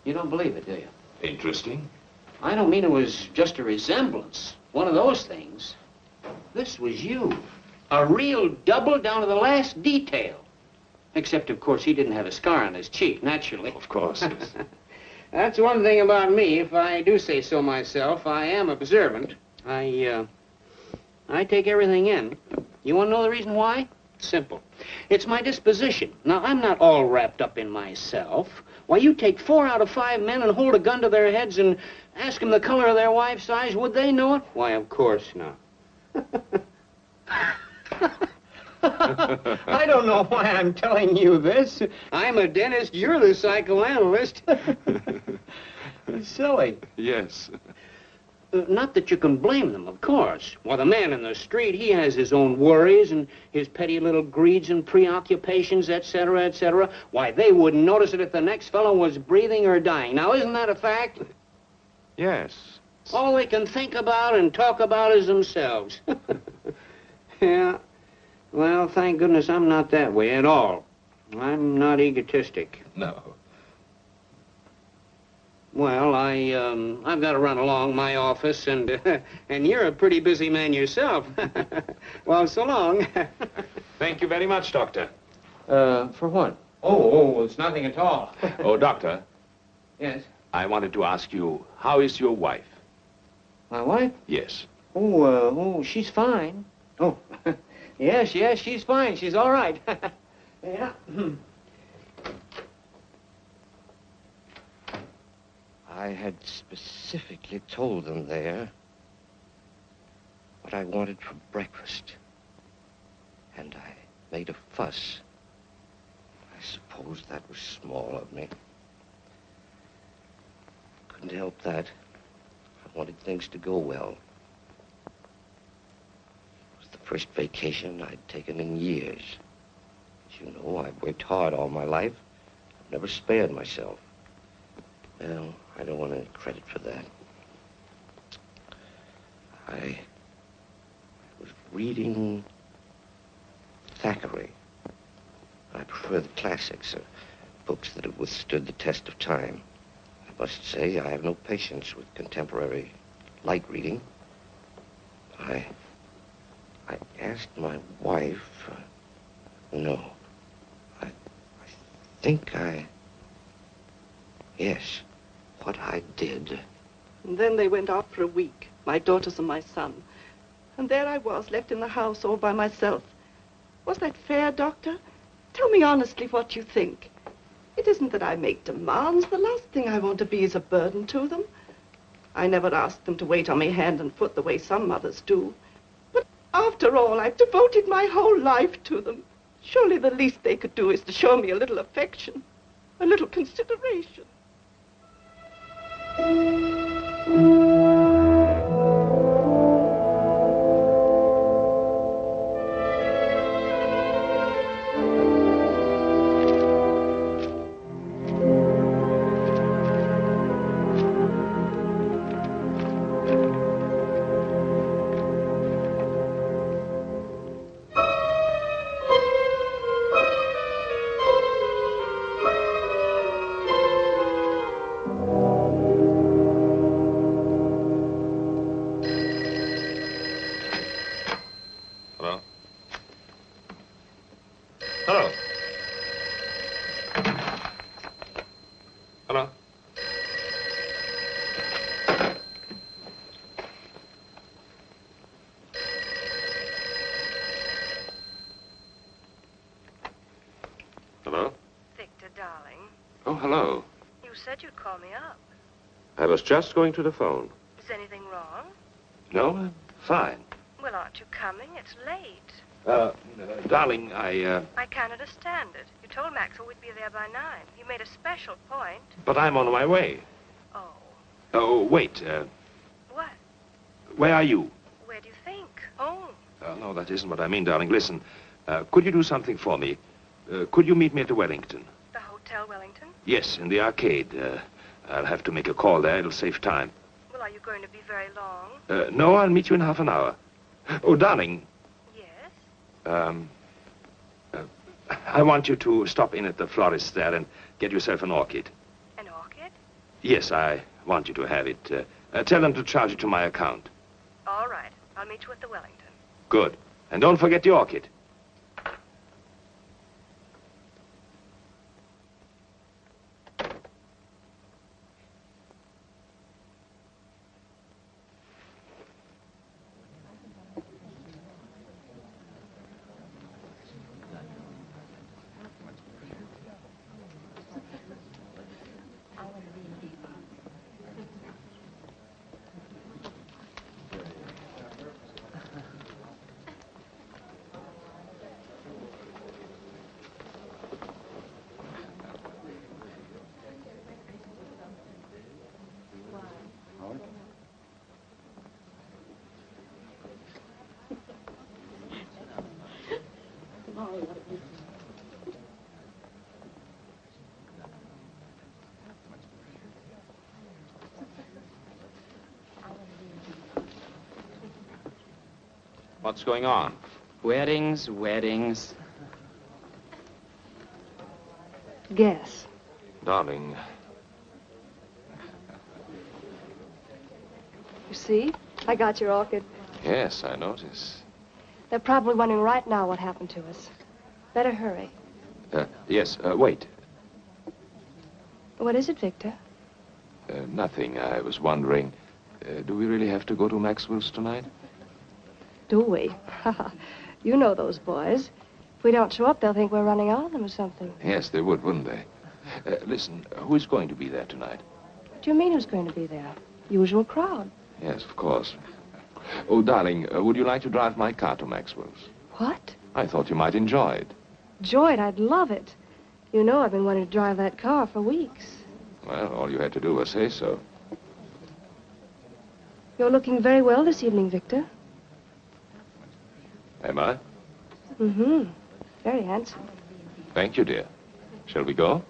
You don't believe it, do you? Interesting. I don't mean it was just a resemblance. One of those things. This was you. A real double down to the last detail. Except, of course, he didn't have a scar on his cheek, naturally. Of course. Yes. That's one thing about me, if I do say so myself. I am observant. I take everything in. You want to know the reason why? Simple. It's my disposition. Now, I'm not all wrapped up in myself. Why, you take 4 out of 5 men and hold a gun to their heads and ask them the color of their wife's eyes. Would they know it? Why, of course not. I don't know why I'm telling you this. I'm a dentist. You're the psychoanalyst. Silly. Yes. Not that you can blame them, of course. Well, the man in the street, he has his own worries and his petty little greeds and preoccupations, etc., etc. Why, they wouldn't notice it if the next fellow was breathing or dying. Now, isn't that a fact? Yes. All they can think about and talk about is themselves. Yeah. Well, thank goodness I'm not that way at all. I'm not egotistic. No. Well, I've got to run along my office, and you're a pretty busy man yourself. Well, so long. Thank you very much, Doctor. For what? Oh, it's nothing at all. Oh, Doctor. Yes? I wanted to ask you, how is your wife? My wife? Yes. Oh, she's fine. Oh, yes, she's fine. She's all right. Yeah. I had specifically told them there what I wanted for breakfast. And I made a fuss. I suppose that was small of me. Couldn't help that. I wanted things to go well. It was the first vacation I'd taken in years. As you know, I've worked hard all my life. I've never spared myself. Well, I don't want any credit for that. I was reading Thackeray. I prefer the classics, books that have withstood the test of time. I must say I have no patience with contemporary light reading. I asked my wife, no, I think yes, what I did. And then they went out for a week, my daughters and my son. And there I was, left in the house all by myself. Was that fair, Doctor? Tell me honestly what you think. It isn't that I make demands. The last thing I want to be is a burden to them. I never asked them to wait on me hand and foot the way some mothers do. But after all, I've devoted my whole life to them. Surely the least they could do is to show me a little affection, a little consideration. Hello. You said you'd call me up. I was just going to the phone. Is anything wrong? No, I'm fine. Well, aren't you coming? It's late. Darling, I can't understand it. You told Maxwell we'd be there by 9. You made a special point. But I'm on my way. Oh. Oh, wait. What? Where are you? Where do you think? Home. No, that isn't what I mean, darling. Listen, could you do something for me? Could you meet me at the Wellington? The Hotel Wellington? Yes, in the arcade. I'll have to make a call there. It'll save time. Well, are you going to be very long? No, I'll meet you in half an hour. Oh, darling. Yes? I want you to stop in at the florist there and get yourself an orchid. An orchid? Yes, I want you to have it. Tell them to charge it to my account. All right. I'll meet you at the Wellington. Good. And don't forget the orchid. What's going on? Weddings, weddings. Guess. Darling. You see? I got your orchid. Yes, I notice. They're probably wondering right now what happened to us. Better hurry. Yes, wait. What is it, Victor? Nothing. I was wondering, do we really have to go to Maxwell's tonight? Do we? You know those boys. If we don't show up, they'll think we're running on them or something. Yes, they would, wouldn't they? Listen, who's going to be there tonight? What do you mean who's going to be there? Usual crowd. Yes, of course. Oh, darling, would you like to drive my car to Maxwell's? What? I thought you might enjoy it. Enjoy it? I'd love it. You know I've been wanting to drive that car for weeks. Well, all you had to do was say so. You're looking very well this evening, Victor. Am I? Mm-hmm. Very handsome. Thank you, dear. Shall we go?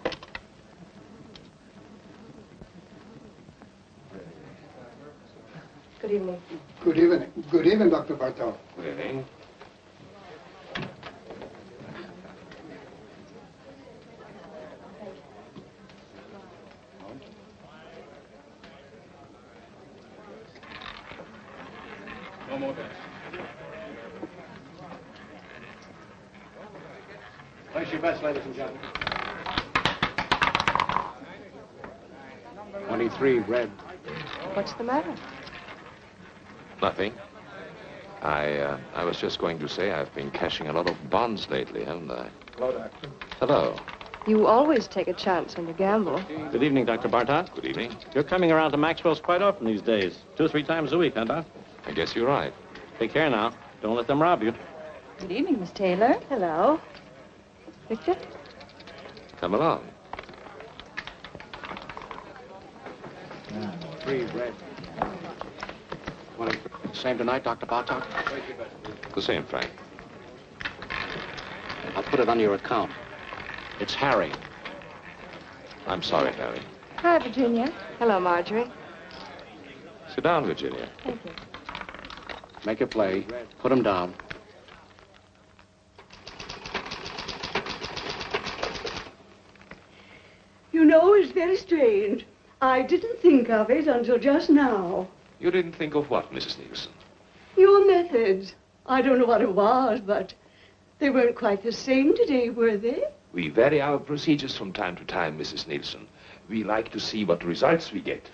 Good evening. Good evening. Good evening, Dr. Bartok. Good evening. No more dance. Place your bets, ladies and gentlemen. 23, red. What's the matter? Nothing. I was just going to say I've been cashing a lot of bonds lately, haven't I? Hello, Doctor. Hello. You always take a chance when you gamble. Good evening, Dr. Bartok. Good evening. You're coming around to Maxwell's quite often these days. 2 or 3 times a week, huh, Doc? I guess you're right. Take care now. Don't let them rob you. Good evening, Miss Taylor. Hello. Victor? Come along. 3 red. Same tonight, Dr. Bartok? The same, Frank. I'll put it on your account. It's Harry. I'm sorry, Harry. Hi, Virginia. Hello, Marjorie. Sit down, Virginia. Thank you. Make a play. Put him down. You know, it's very strange. I didn't think of it until just now. You didn't think of what, Mrs. Nielsen? Your methods. I don't know what it was, but they weren't quite the same today, were they? We vary our procedures from time to time, Mrs. Nielsen. We like to see what results we get.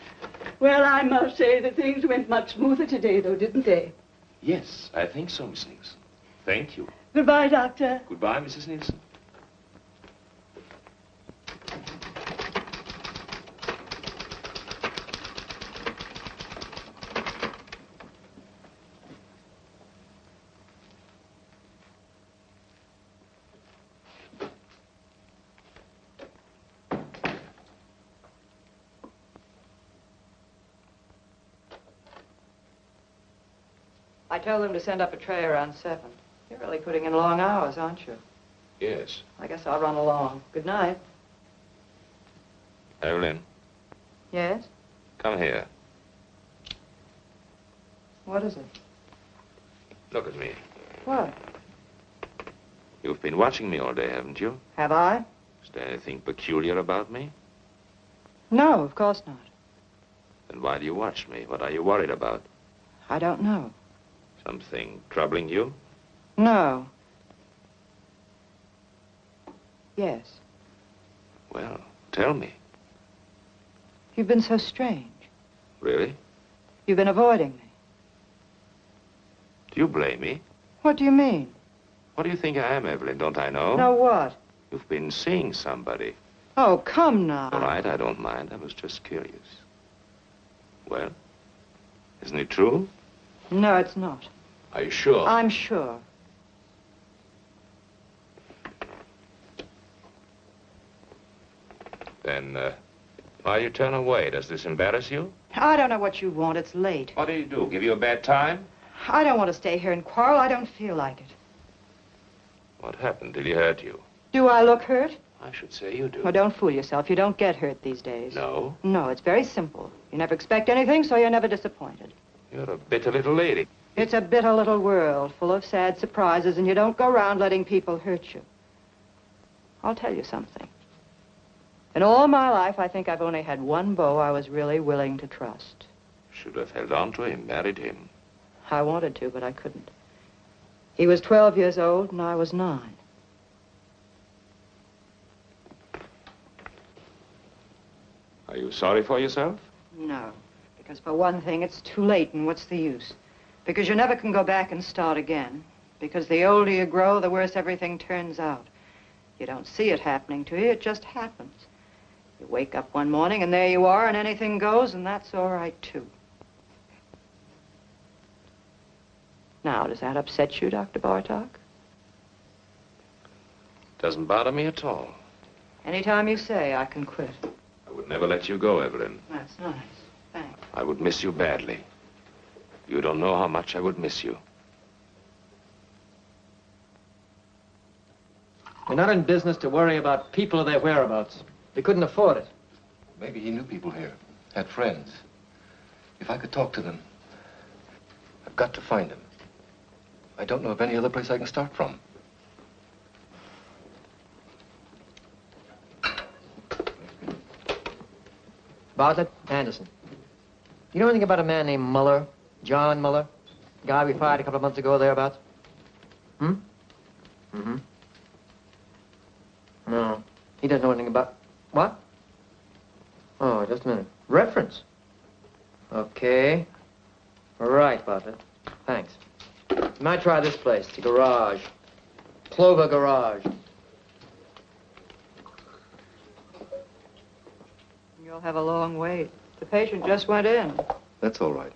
Well, I must say that things went much smoother today, though, didn't they? Yes, I think so, Miss Nielsen. Thank you. Goodbye, Doctor. Goodbye, Mrs. Nielsen. I told them to send up a tray around 7. You're really putting in long hours, aren't you? Yes. I guess I'll run along. Good night. Evelyn, Yes? come here. What is it? Look at me. What? You've been watching me all day, haven't you? Have I? Is there anything peculiar about me? No, of course not. Then why do you watch me? What are you worried about? I don't know. Something troubling you? No. Yes. Well, tell me. You've been so strange. Really? You've been avoiding me. Do you blame me? What do you mean? What do you think I am, Evelyn? Don't I know? No, what? You've been seeing somebody. Oh, come now. All right, I don't mind. I was just curious. Well, isn't it true? No, it's not. Are you sure? I'm sure. Then, why you turn away? Does this embarrass you? I don't know what you want. It's late. What do you do? Give you a bad time? I don't want to stay here and quarrel. I don't feel like it. What happened? Did he hurt you? Do I look hurt? I should say you do. Well, don't fool yourself. You don't get hurt these days. No? No, it's very simple. You never expect anything, so you're never disappointed. You're a bitter little lady. It's a bitter little world full of sad surprises, and you don't go around letting people hurt you. I'll tell you something. In all my life, I think I've only had one beau I was really willing to trust. Should have held on to him, married him. I wanted to, but I couldn't. He was 12 years old, and I was 9. Are you sorry for yourself? No, because for one thing, it's too late, and what's the use? Because you never can go back and start again. Because the older you grow, the worse everything turns out. You don't see it happening to you, it just happens. You wake up one morning, and there you are, and anything goes, and that's all right, too. Now, does that upset you, Dr. Bartok? Doesn't bother me at all. Anytime you say, I can quit. I would never let you go, Evelyn. That's nice. Thanks. I would miss you badly. You don't know how much I would miss you. We're not in business to worry about people or their whereabouts. We couldn't afford it. Maybe he knew people here, had friends. If I could talk to them, I've got to find him. I don't know of any other place I can start from. Bartlett, Anderson. You know anything about a man named Muller? John Muller? The guy we fired a couple of months ago, thereabouts? Hmm? Mm-hmm. No. He doesn't know anything about... What? Oh, just a minute. Reference? Okay. Right, Bartlett. Thanks. You might try this place, the garage. Clover Garage. You'll have a long wait. The patient just went in. That's all right.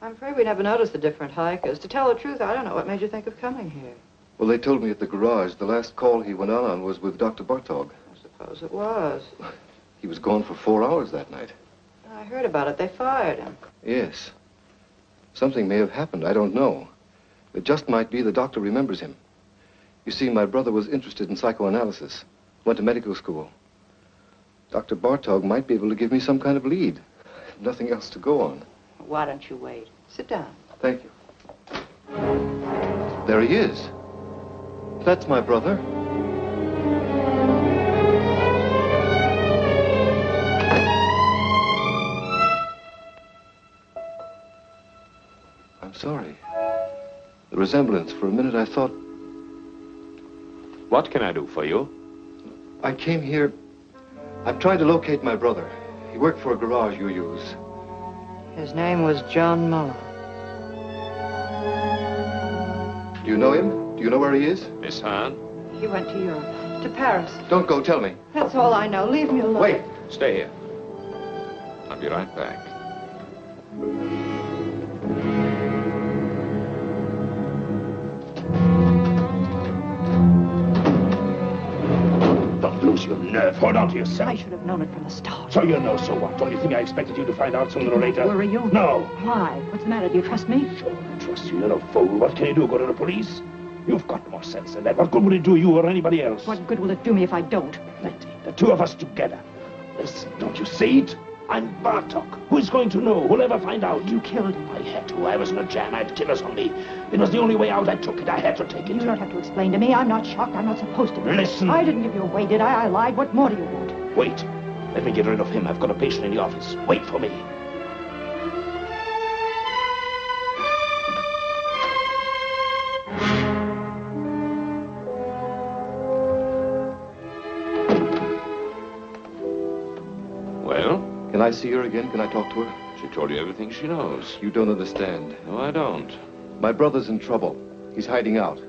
I'm afraid we never noticed the different hikers. To tell the truth, I don't know what made you think of coming here. Well, they told me at the garage the last call he went on was with Dr. Bartok. I suppose it was. He was gone for 4 hours that night. I heard about it. They fired him. Yes. Something may have happened. I don't know. It just might be the doctor remembers him. You see, my brother was interested in psychoanalysis. Went to medical school. Dr. Bartok might be able to give me some kind of lead. Nothing else to go on. Why don't you wait? Sit down. Thank you. There he is. That's my brother. I'm sorry. The resemblance, for a minute I thought... What can I do for you? I came here... I'm trying to locate my brother. He worked for a garage you use. His name was John Muller. Do you know him? Do you know where he is? Miss Hahn? He went to Europe. To Paris. Don't go, tell me. That's all I know. Leave me alone. Wait. Stay here. I'll be right back. Don't lose your nerve. Hold on to yourself. I should have known it from the start. So you know, so what? Don't you think I expected you to find out sooner or later? Were you? No. Why? What's the matter? Do you trust me? Sure, I trust you. You're no fool. What can you do? Go to the police? You've got more sense than that. What good will it do you or anybody else? What good will it do me if I don't? Plenty. The two of us together. Listen, don't you see it? I'm Bartok. Who's going to know? Who'll ever find out? You killed him. I had to. I was in a jam. I had killers on me. It was the only way out. I took it. I had to take it. You don't have to explain to me. I'm not shocked. I'm not supposed to be. Listen. I didn't give you away, did I? I lied. What more do you want? Wait. Let me get rid of him. I've got a patient in the office. Wait for me. Can I see her again? Can I talk to her? She told you everything she knows. You don't understand. No, I don't. My brother's in trouble. He's hiding out.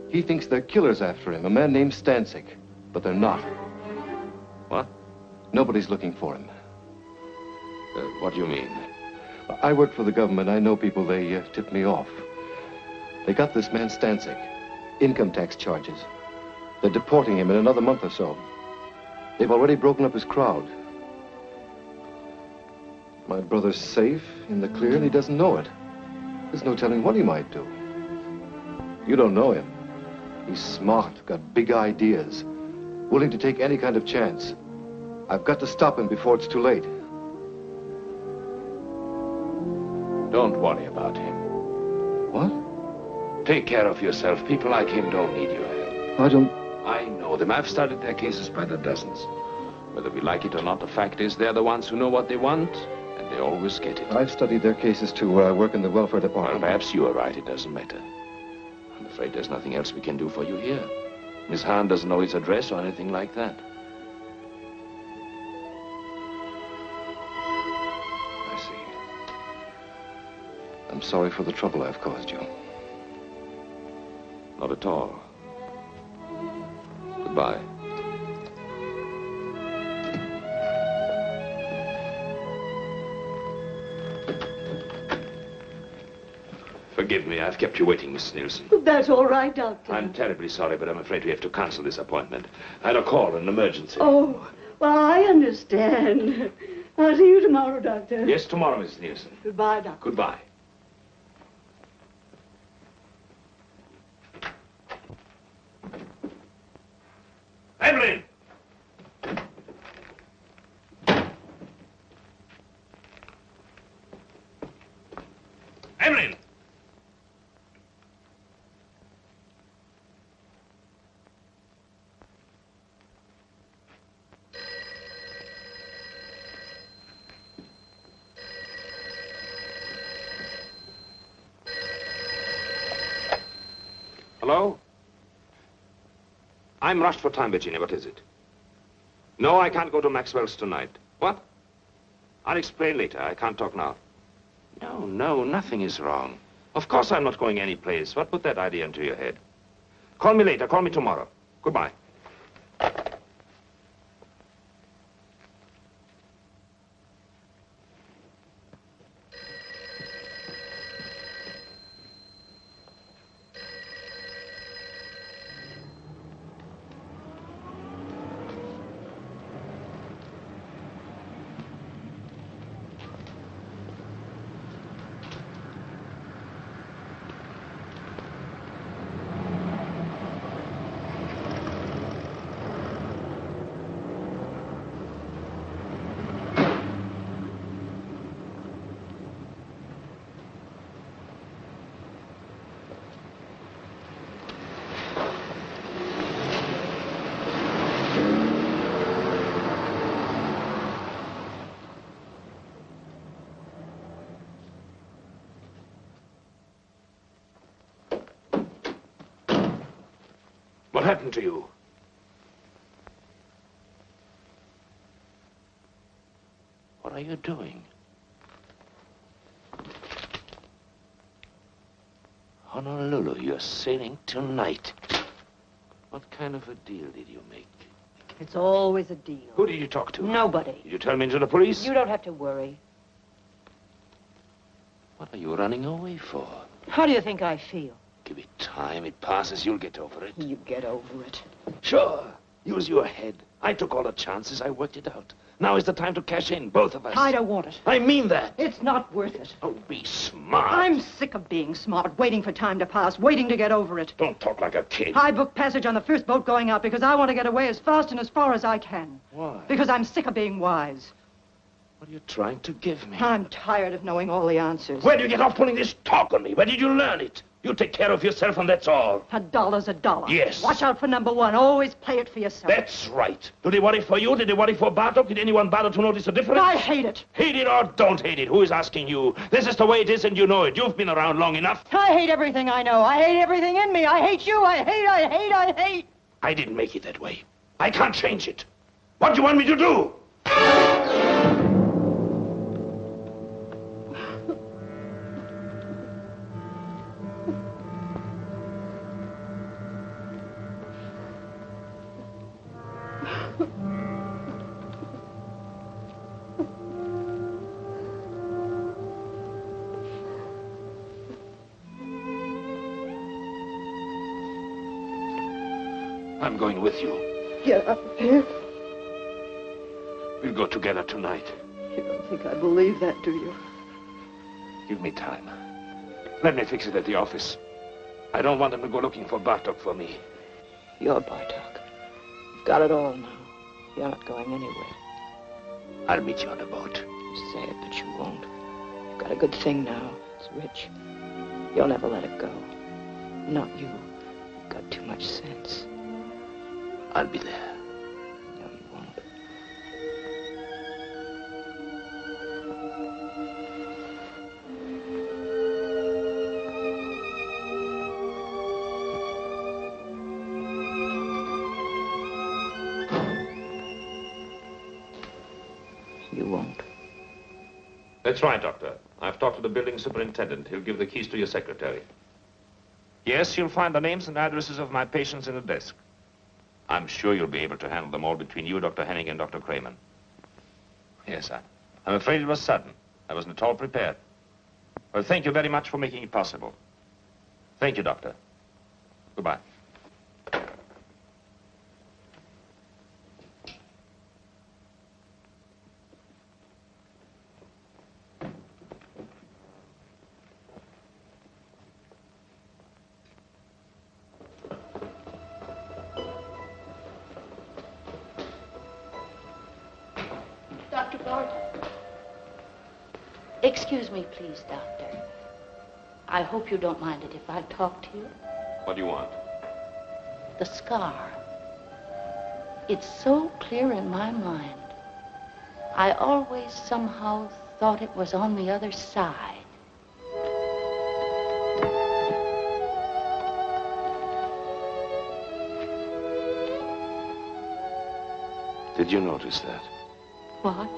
He thinks they're killers after him, a man named Stancic. But they're not. What? Nobody's looking for him. What do you mean? I work for the government. I know people. They tipped me off. They got this man Stancic. Income tax charges. They're deporting him in another month or so. They've already broken up his crowd. My brother's safe, in the clear, and he doesn't know it. There's no telling what he might do. You don't know him. He's smart, got big ideas, willing to take any kind of chance. I've got to stop him before it's too late. Don't worry about him. What? Take care of yourself. People like him don't need your help. I know them. I've studied their cases by the dozens. Whether we like it or not, the fact is they're the ones who know what they want, and they always get it. I've studied their cases too. I work in the welfare department. Well, perhaps you are right. It doesn't matter. I'm afraid there's nothing else we can do for you here. Miss Hahn doesn't know his address or anything like that. I see. I'm sorry for the trouble I've caused you. Not at all. Goodbye. Forgive me, I've kept you waiting, Mrs. Nielsen. That's all right, Doctor. I'm terribly sorry, but I'm afraid we have to cancel this appointment. I had a call, an emergency. Oh, well, I understand. I'll see you tomorrow, Doctor. Yes, tomorrow, Mrs. Nielsen. Goodbye, Doctor. Goodbye. Evelyn! Evelyn! Hello? I'm rushed for time, Virginia. What is it? No, I can't go to Maxwell's tonight. What? I'll explain later. I can't talk now. No, nothing is wrong. Of course I'm not going anyplace. What put that idea into your head? Call me later. Call me tomorrow. Goodbye. happened to you? What are you doing? Honolulu, you're sailing tonight. What kind of a deal did you make? It's always a deal. Who did you talk to? Nobody. Did you tell me to the police? You don't have to worry. What are you running away for? How do you think I feel? Give it time. It passes. You'll get over it. You get over it. Sure. Use your head. I took all the chances. I worked it out. Now is the time to cash in, both of us. I don't want it. I mean that. It's not worth it. Oh, be smart. I'm sick of being smart, waiting for time to pass, waiting to get over it. Don't talk like a kid. I booked passage on the first boat going out because I want to get away as fast and as far as I can. Why? Because I'm sick of being wise. What are you trying to give me? I'm tired of knowing all the answers. Where did you get off pulling this talk on me? Where did you learn it? You take care of yourself and that's all. $1's $1. Yes. Watch out for number one. Always play it for yourself. That's right. Do they worry for you? Did they worry for Bartok? Did anyone bother to notice the difference? I hate it. Hate it or don't hate it. Who is asking you? This is the way it is and you know it. You've been around long enough. I hate everything I know. I hate everything in me. I hate you. I hate. I didn't make it that way. I can't change it. What do you want me to do? I'm going with you. Get up here. We'll go together tonight. You don't think I believe that, do you? Give me time. Let me fix it at the office. I don't want them to go looking for Bartok for me. You're Bartok. You've got it all now. You're not going anywhere. I'll meet you on the boat. You say it, but you won't. You've got a good thing now. It's rich. You'll never let it go. Not you. You've got too much sense. I'll be there. No, you won't. You won't. That's right, Doctor. I've talked to the building superintendent. He'll give the keys to your secretary. Yes, you'll find the names and addresses of my patients in the desk. I'm sure you'll be able to handle them all between you, Dr. Henning, and Dr. Kramer. Yes, I'm afraid it was sudden. I wasn't at all prepared. Well, thank you very much for making it possible. Thank you, Doctor. Goodbye. Dr. Bartok. Excuse me, please, Doctor. I hope you don't mind it if I talk to you. What do you want? The scar. It's so clear in my mind. I always somehow thought it was on the other side. Did you notice that? What?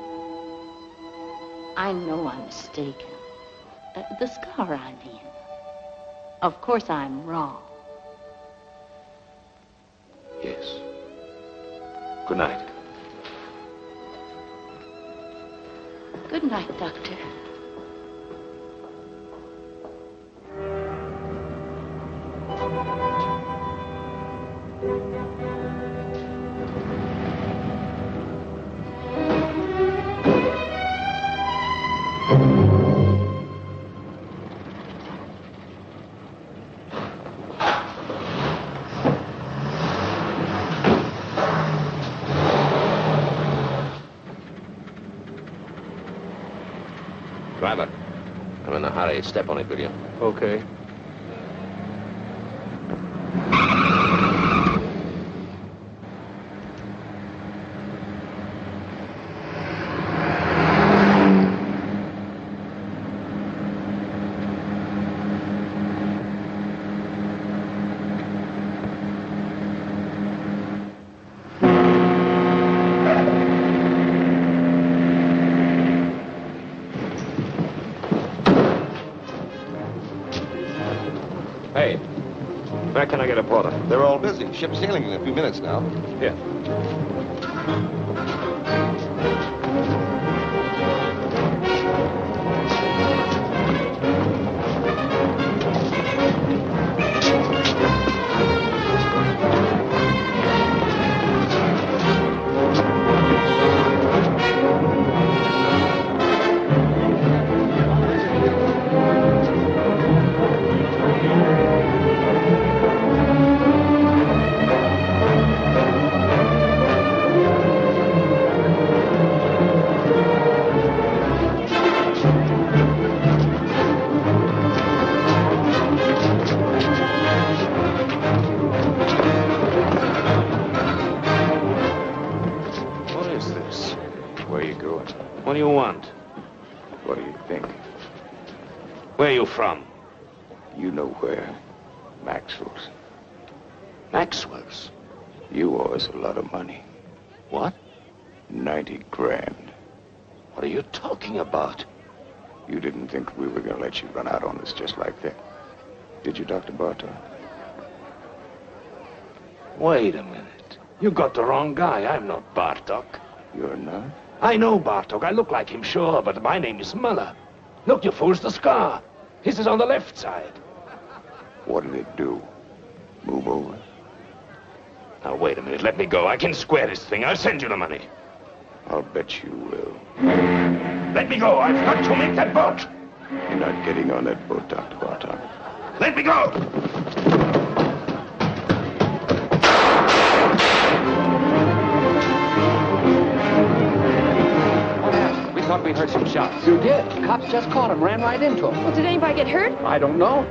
I know I'm mistaken. The scar, I mean. Of course I'm wrong. Yes. Good night. Good night, Doctor. Driver, I'm in a hurry. Step on it, will you? Okay. Where can I get a porter? They're all busy. Ship's sailing in a few minutes now. Here. What do you want? What do you think? Where are you from? You know where. Maxwell's. Maxwell's? You owe us a lot of money. What? 90 grand. What are you talking about? You didn't think we were going to let you run out on us just like that. Did you, Dr. Bartok? Wait a minute. You got the wrong guy. I'm not Bartok. You're not? I know Bartok. I look like him, sure, but my name is Muller. Look, you fools, the scar. His is on the left side. What did it do? Move over? Now, wait a minute. Let me go. I can square this thing. I'll send you the money. I'll bet you will. Let me go. I've got to make that boat. You're not getting on that boat, Dr. Bartok. Let me go. Thought we heard some shots. You did. Cops just caught him, ran right into him. Well, did anybody get hurt? I don't know.